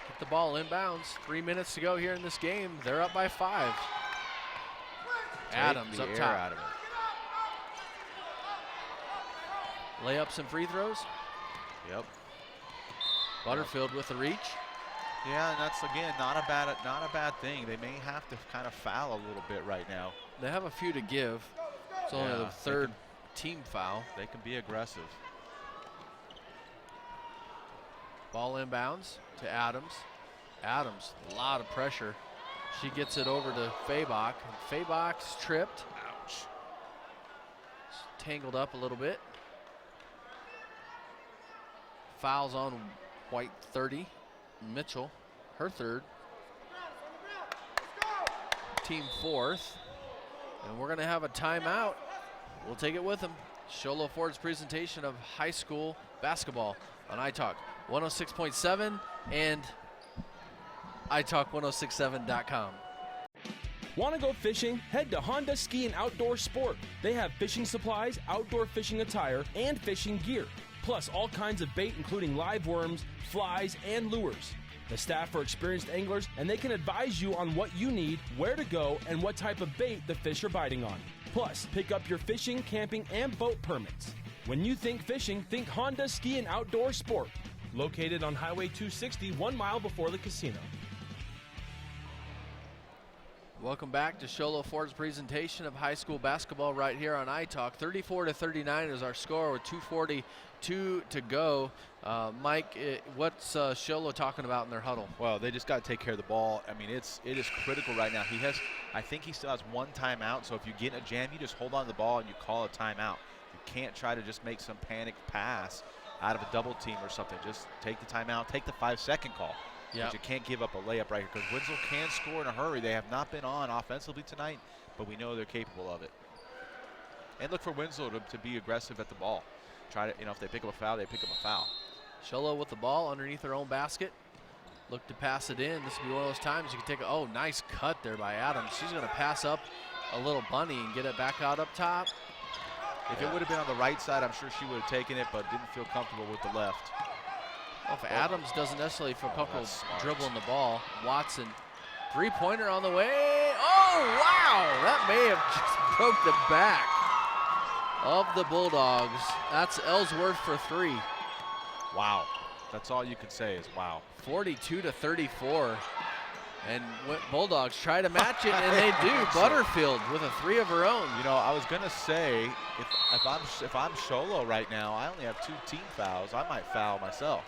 get the ball inbounds. 3 minutes to go here in this game. They're up by 5. Adams up top. Out of it. Layups and free throws. Yep. Butterfield with the reach. Yeah, and that's again not a bad thing. They may have to kind of foul a little bit right now. They have a few to give. It's only the third team foul. They can be aggressive. Ball inbounds to Adams. Adams, a lot of pressure. She gets it over to Fabach. Fabach's tripped. Ouch. Tangled up a little bit. Fouls on White 30. Mitchell, her third. Team 4th. And we're going to have a timeout. We'll take it with them. Sholo Ford's presentation of high school basketball on iTalk 106.7 and iTalk1067.com. Want to go fishing? Head to Honda Ski and Outdoor Sport. They have fishing supplies, outdoor fishing attire, and fishing gear. Plus all kinds of bait including live worms, flies, and lures. The staff are experienced anglers and they can advise you on what you need, where to go, and what type of bait the fish are biting on. Plus, pick up your fishing, camping, and boat permits. When you think fishing, think Honda Ski and Outdoor Sport. Located on Highway 260, 1 mile before the casino. Welcome back to Sholo Ford's presentation of high school basketball right here on iTalk. 34-39 is our score with 2:42 to go. Mike, what's Sholo talking about in their huddle? Well, they just got to take care of the ball. I mean, it is critical right now. I think he still has 1 timeout, so if you get in a jam, you just hold on to the ball and you call a timeout. You can't try to just make some panic pass out of a double team or something. Just take the timeout, take the 5-second call. But you can't give up a layup right here because Winslow can score in a hurry. They have not been on offensively tonight, but we know they're capable of it. And look for Winslow to be aggressive at the ball. Try to, if they pick up a foul, they pick up a foul. Sholo with the ball underneath their own basket. Look to pass it in. This will be one of those times you can take nice cut there by Adams. She's going to pass up a little bunny and get it back out up top. If it would have been on the right side, I'm sure she would have taken it, but didn't feel comfortable with the left. Well, if Adams doesn't necessarily feel comfortable dribbling the ball, Watson, three-pointer on the way. Oh, wow! That may have just broke the back of the Bulldogs. That's Ellsworth for 3. Wow. That's all you can say is wow. 42-34. And Bulldogs try to match it, and they do. Butterfield with a 3 of her own. I was gonna say if I'm Sholo right now, I only have 2 team fouls. I might foul myself.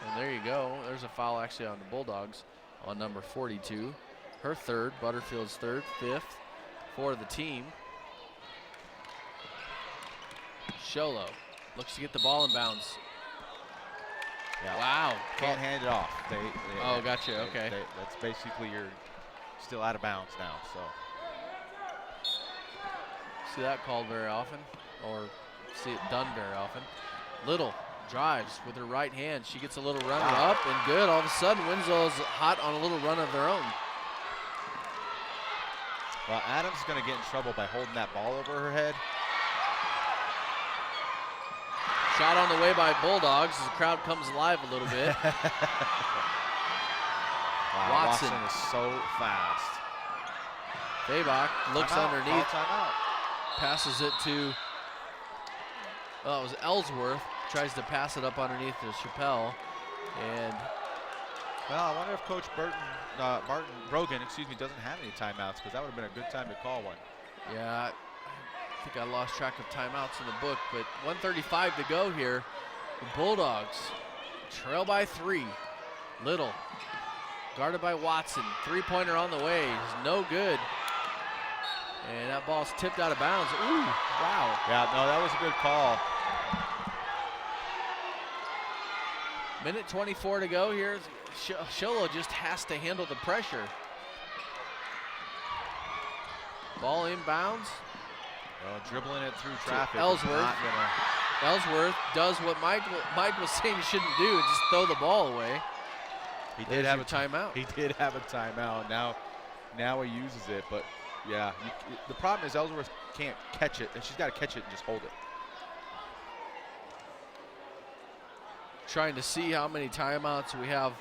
And there you go. There's a foul actually on the Bulldogs on number 42. Her third, Butterfield's third, 5th for the team. Sholo looks to get the ball in bounds. Yeah. Wow. Can't hand it off. Gotcha. Okay. That's basically you're still out of bounds now. So. See that called very often, or see it done very often. Little drives with her right hand. She gets a little runner up and good. All of a sudden, Winslow's hot on a little run of their own. Well, Adams is going to get in trouble by holding that ball over her head. Shot on the way by Bulldogs as the crowd comes alive a little bit. Wow, Watson is so fast. Fabach looks underneath. Timeout. Passes it to, it was Ellsworth. Tries to pass it up underneath to Chappelle. And well, I wonder if Coach Brogan, doesn't have any timeouts, because that would have been a good time to call one. yeah, I think I lost track of timeouts in the book, but 1:35 to go here. The Bulldogs trail by 3. Little, guarded by Watson. 3-pointer on the way, is no good. And that ball's tipped out of bounds. Ooh, wow. Yeah, no, that was a good call. Minute 24 to go here. Sholo just has to handle the pressure. Ball inbounds. Well, dribbling it through traffic. Ellsworth. Ellsworth does what Mike was saying he shouldn't do, just throw the ball away. He did have a timeout. He did have a timeout. Now he uses it, but yeah, the problem is Ellsworth can't catch it, and she's got to catch it and just hold it. Trying to see how many timeouts we have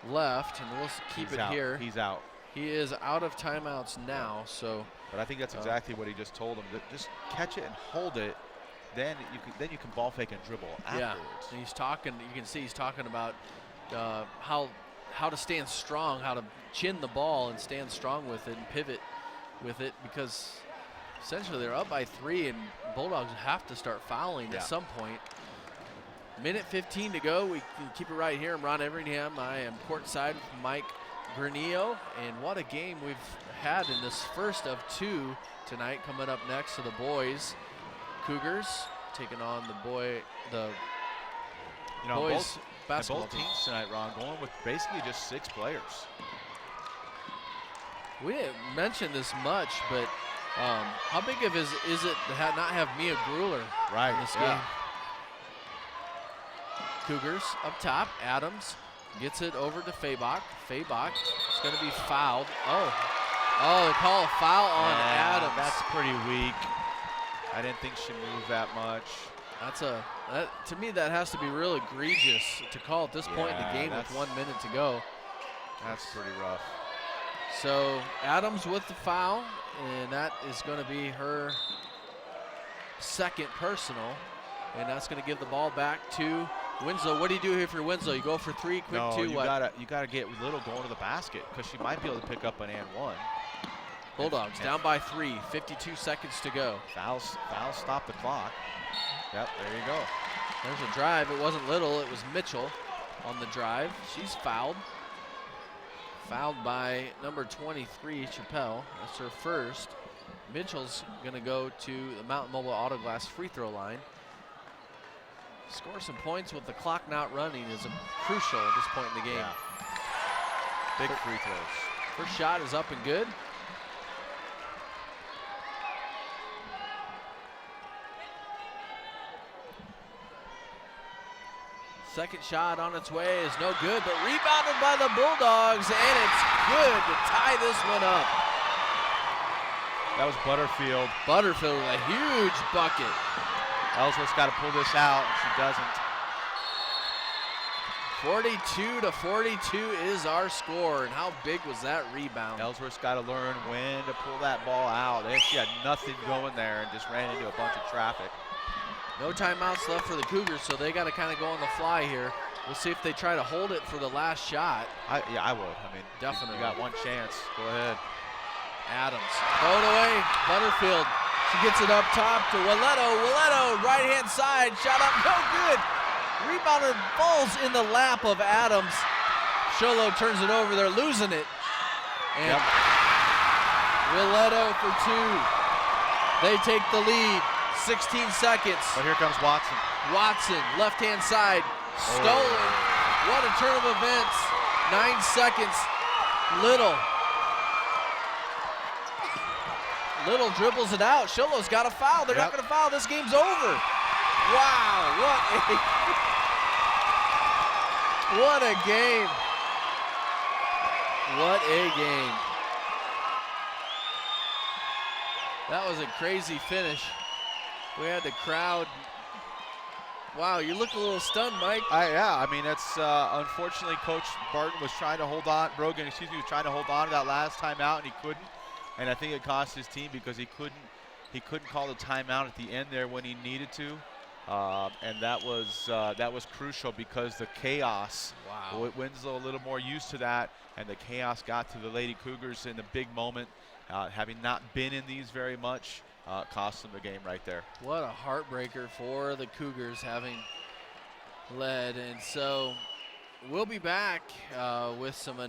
left, and we'll keep it here. He's out. He is out of timeouts now, so. But I think that's exactly what he just told him. Just catch it and hold it. Then you can ball fake and dribble afterwards. Yeah, and he's talking. You can see he's talking about how to stand strong, how to chin the ball and stand strong with it and pivot with it, because essentially they're up by 3 and Bulldogs have to start fouling at some point. Minute 15 to go. We can keep it right here. I'm Ron Everingham. I am courtside with Mike Granillo, and what a game we've had in this first of 2 tonight. Coming up next to the boys, Cougars taking on the boys basketball both teams tonight, Ron, going with basically just 6 players. We didn't mention this much, but how big of is it to not have Mia Grueller in this game? Cougars up top. Adams gets it over to Fabach. Fabach is going to be fouled. Oh, they call a foul on Adams. That's pretty weak. I didn't think she moved that much. To me, that has to be real egregious to call at this point in the game with 1 minute to go. That's pretty rough. So Adams with the foul, and that is going to be her second personal, and that's going to give the ball back to Winslow. What do you do here for Winslow? You go for 3, quick 2. You gotta get Little going to the basket, because she might be able to pick up an and 1. Bulldogs down by 3, 52 seconds to go. Fouls stop the clock. Yep, there you go. There's a drive. It wasn't Little, it was Mitchell on the drive. She's fouled. Fouled by number 23, Chappelle. That's her first. Mitchell's going to go to the Mountain Mobile Auto Glass free throw line. Score some points with the clock not running is crucial at this point in the game. Yeah. Big free throws. First shot is up and good. Second shot on its way is no good, but rebounded by the Bulldogs, and it's good to tie this one up. That was Butterfield. Butterfield with a huge bucket. Ellsworth's got to pull this out, and she doesn't. 42-42 is our score, and how big was that rebound? Ellsworth's got to learn when to pull that ball out. She had nothing going there and just ran into a bunch of traffic. No timeouts left for the Cougars, so they got to kind of go on the fly here. We'll see if they try to hold it for the last shot. I would. I mean, definitely. You got one chance. Go ahead. Adams. Throw it away. Butterfield. She gets it up top to Waleto. Waleto, right-hand side. Shot up. No good. Rebounded, falls in the lap of Adams. Sholo turns it over. They're losing it. And Waleto for 2. They take the lead. 16 seconds. But here comes Watson. Watson, left-hand side. Stolen. What a turn of events. 9 seconds. Little dribbles it out. Sholo's got a foul. They're not going to foul. This game's over. Wow, what a game. What a game. That was a crazy finish. We had the crowd Wow, you look a little stunned, Mike. Yeah, I mean, it's unfortunately Coach Barton was trying to hold on, Brogan, was trying to hold on to that last timeout, and he couldn't. And I think it cost his team because he couldn't call the timeout at the end there when he needed to. And that was crucial because the chaos. Wow. Winslow a little more used to that, and the chaos got to the Lady Cougars in the big moment. Having not been in these very much, cost them the game right there. What a heartbreaker for the Cougars, having led. And so we'll be back with some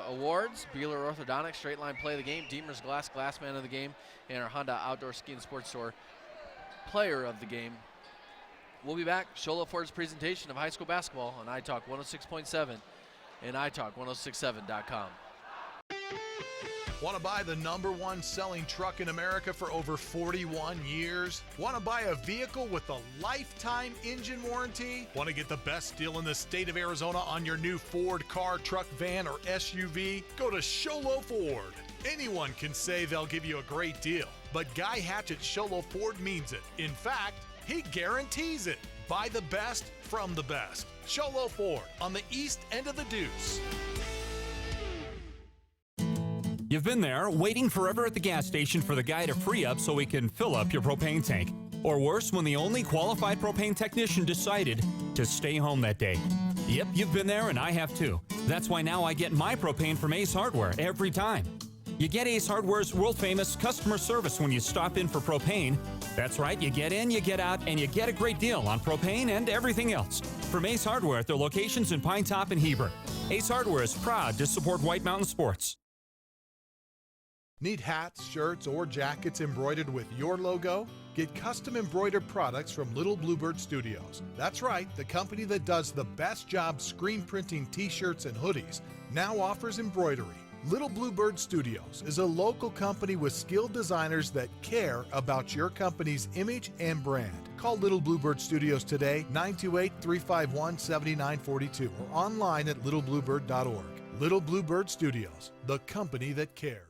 awards. Beeler Orthodontics, Straight Line Play of the Game, Deemer's Glass Man of the Game, and our Honda Outdoor Ski and Sports Store Player of the Game. We'll be back. Show Lo Ford's presentation of high school basketball on iTalk 106.7 and iTalk1067.com. Want to buy the #1 selling truck in America for over 41 years? Want to buy a vehicle with a lifetime engine warranty? Want to get the best deal in the state of Arizona on your new Ford car, truck, van, or SUV? Go to Show Lo Ford. Anyone can say they'll give you a great deal, but Guy Hatch at Show Lo Ford means it. In fact, he guarantees it. Buy the best from the best. Show Lo Ford on the east end of the Deuce. You've been there, waiting forever at the gas station for the guy to free up so he can fill up your propane tank. Or worse, when the only qualified propane technician decided to stay home that day. Yep, you've been there and I have too. That's why now I get my propane from Ace Hardware every time. You get Ace Hardware's world-famous customer service when you stop in for propane. That's right, you get in, you get out, and you get a great deal on propane and everything else. From Ace Hardware at their locations in Pine Top and Heber. Ace Hardware is proud to support White Mountain Sports. Need hats, shirts, or jackets embroidered with your logo? Get custom embroidered products from Little Bluebird Studios. That's right, the company that does the best job screen printing t-shirts and hoodies now offers embroidery. Little Bluebird Studios is a local company with skilled designers that care about your company's image and brand. Call Little Bluebird Studios today, 928-351-7942, or online at littlebluebird.org. Little Bluebird Studios, the company that cares.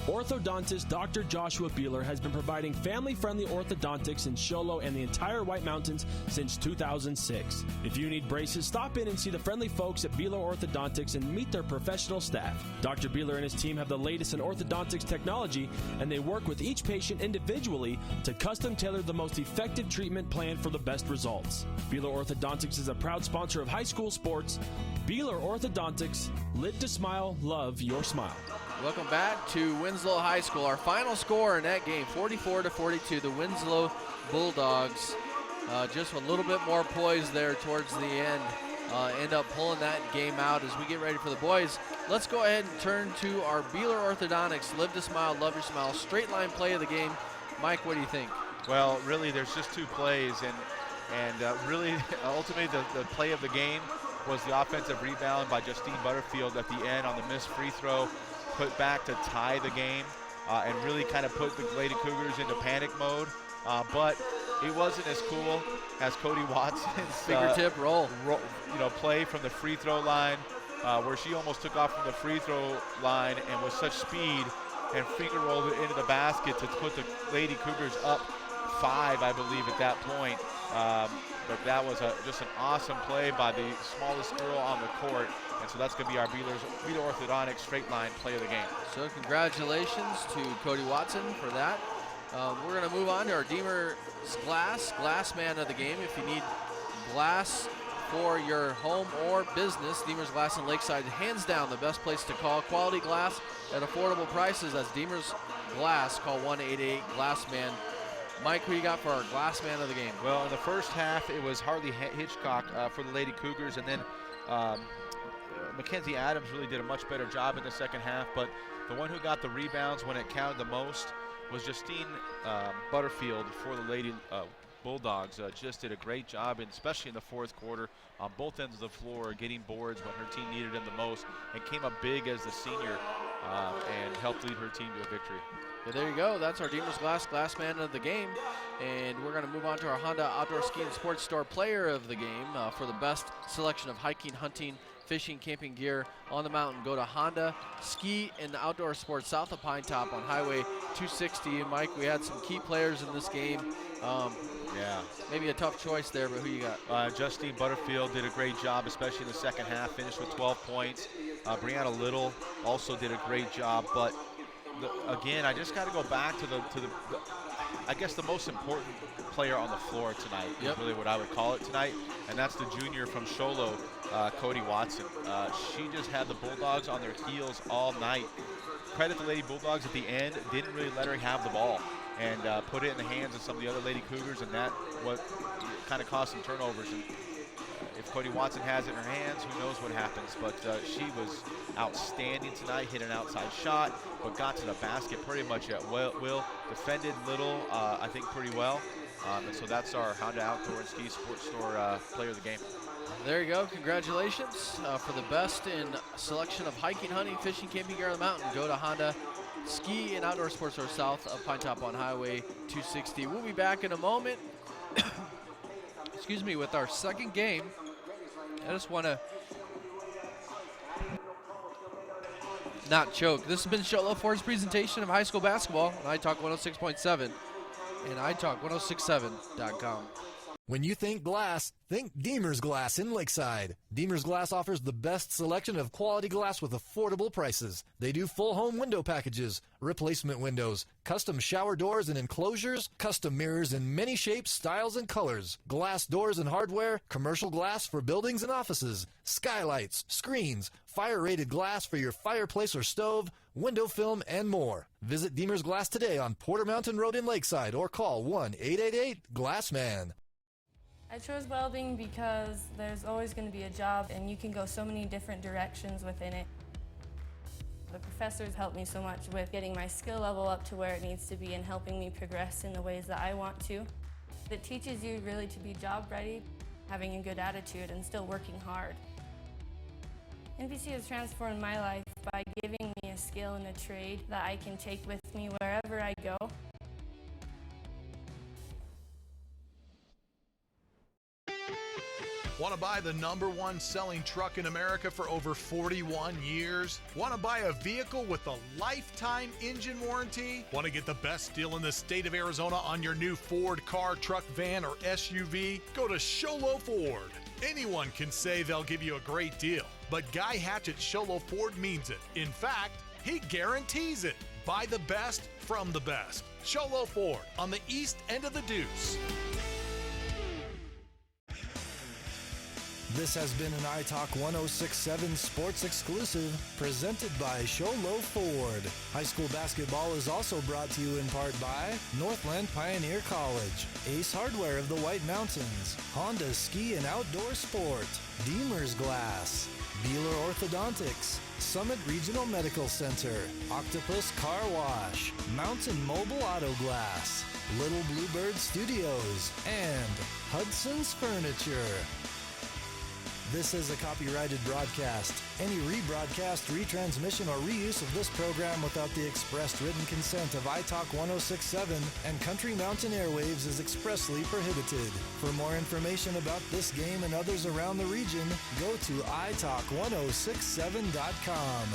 Orthodontist Dr. Joshua Beeler has been providing family-friendly orthodontics in Show Lo and the entire White Mountains since 2006. If you need braces, stop in and see the friendly folks at Beeler Orthodontics and meet their professional staff. Dr. Beeler and his team have the latest in orthodontics technology, and they work with each patient individually to custom tailor the most effective treatment plan for the best results. Beeler Orthodontics is a proud sponsor of high school sports. Beeler Orthodontics, live to smile, love your smile. Welcome back to Winslow High School. Our final score in that game, 44-42. The Winslow Bulldogs, just a little bit more poise there towards the end, end up pulling that game out. As we get ready for the boys, let's go ahead and turn to our Beeler Orthodontics Live to Smile, Love Your Smile straight line play of the game. Mike, what do you think? Well, really, there's just two plays, and really, ultimately, the play of the game was the offensive rebound by Justine Butterfield at the end on the missed free throw, put back to tie the game, and really kind of put the Lady Cougars into panic mode. But it wasn't as cool as Cody Watson's fingertip roll, play from the free throw line, where she almost took off from the free throw line and with such speed and finger rolled it into the basket to put the Lady Cougars up 5, I believe, at that point. But that was just an awesome play by the smallest girl on the court. And so that's going to be our Beeler Orthodontics straight line play of the game. So congratulations to Cody Watson for that. We're going to move on to our Deemer's Glass Man of the game. If you need glass for your home or business, Deemer's Glass in Lakeside, hands down the best place to call. Quality glass at affordable prices. That's Deemer's Glass. Call 1-888-GLASS-MAN. Mike, who you got for our Glass Man of the game? Well, in the first half, it was Harley Hitchcock for the Lady Cougars, and then Mackenzie Adams really did a much better job in the second half, but the one who got the rebounds when it counted the most was Justine Butterfield for the Lady Bulldogs. Just did a great job, and especially in the fourth quarter, on both ends of the floor, getting boards when her team needed them the most, and came up big as the senior and helped lead her team to a victory. Yeah, there you go. That's our Deemer's Glass Man of the game. And we're going to move on to our Honda Outdoor Ski and Sports Store Player of the game for the best selection of hiking, hunting, fishing, camping gear on the mountain. Go to Honda Ski and Outdoor Sports south of Pine Top on Highway 260. And Mike, we had some key players in this game. Yeah. Maybe a tough choice there, but who you got? Justine Butterfield did a great job, especially in the second half, finished with 12 points. Brianna Little also did a great job, but again, I just got to go back to the I guess the most important player on the floor tonight is really what I would call it tonight, and that's the junior from Sholo, Cody Watson. She just had the Bulldogs on their heels all night. Credit the Lady Bulldogs at the end, didn't really let her have the ball and put it in the hands of some of the other Lady Cougars, and that what kind of caused some turnovers. And if Cody Watson has it in her hands, who knows what happens. But she was outstanding tonight, hit an outside shot, but got to the basket pretty much at will. Defended Little, I think, pretty well. And so that's our Honda Outdoor and Ski Sports Store player of the game. There you go. Congratulations for the best in selection of hiking, hunting, fishing, camping gear on the mountain. Go to Honda Ski and Outdoor Sports Store south of Pine Top on Highway 260. We'll be back in a moment. Excuse me, with our second game. I just want to not choke. This has been Sholo Ford's presentation of high school basketball on iTalk 106.7 and iTalk1067.com. When you think glass, think Deemer's Glass in Lakeside. Deemer's Glass offers the best selection of quality glass with affordable prices. They do full home window packages, replacement windows, custom shower doors and enclosures, custom mirrors in many shapes, styles, and colors, glass doors and hardware, commercial glass for buildings and offices, skylights, screens, fire-rated glass for your fireplace or stove, window film, and more. Visit Deemer's Glass today on Porter Mountain Road in Lakeside or call 1-888-GLASSMAN. I chose welding because there's always going to be a job and you can go so many different directions within it. The professors helped me so much with getting my skill level up to where it needs to be and helping me progress in the ways that I want to. It teaches you really to be job ready, having a good attitude, and still working hard. NBC has transformed my life by giving me a skill and a trade that I can take with me wherever I go. Want to buy the #1 selling truck in America for over 41 years? Want to buy a vehicle with a lifetime engine warranty? Want to get the best deal in the state of Arizona on your new Ford car, truck, van, or SUV? Go to Sholo Ford. Anyone can say they'll give you a great deal, but Guy Hatch at Sholo Ford means it. In fact, he guarantees it. Buy the best from the best. Sholo Ford on the east end of the Deuce. This has been an iTalk 1067 sports exclusive presented by Sholo Ford. High school basketball is also brought to you in part by Northland Pioneer College, Ace Hardware of the White Mountains, Honda Ski and Outdoor Sport, Deemer's Glass, Beeler Orthodontics, Summit Regional Medical Center, Octopus Car Wash, Mountain Mobile Auto Glass, Little Bluebird Studios, and Hudson's Furniture. This is a copyrighted broadcast. Any rebroadcast, retransmission, or reuse of this program without the expressed written consent of iTalk 1067 and Country Mountain Airwaves is expressly prohibited. For more information about this game and others around the region, go to iTalk1067.com.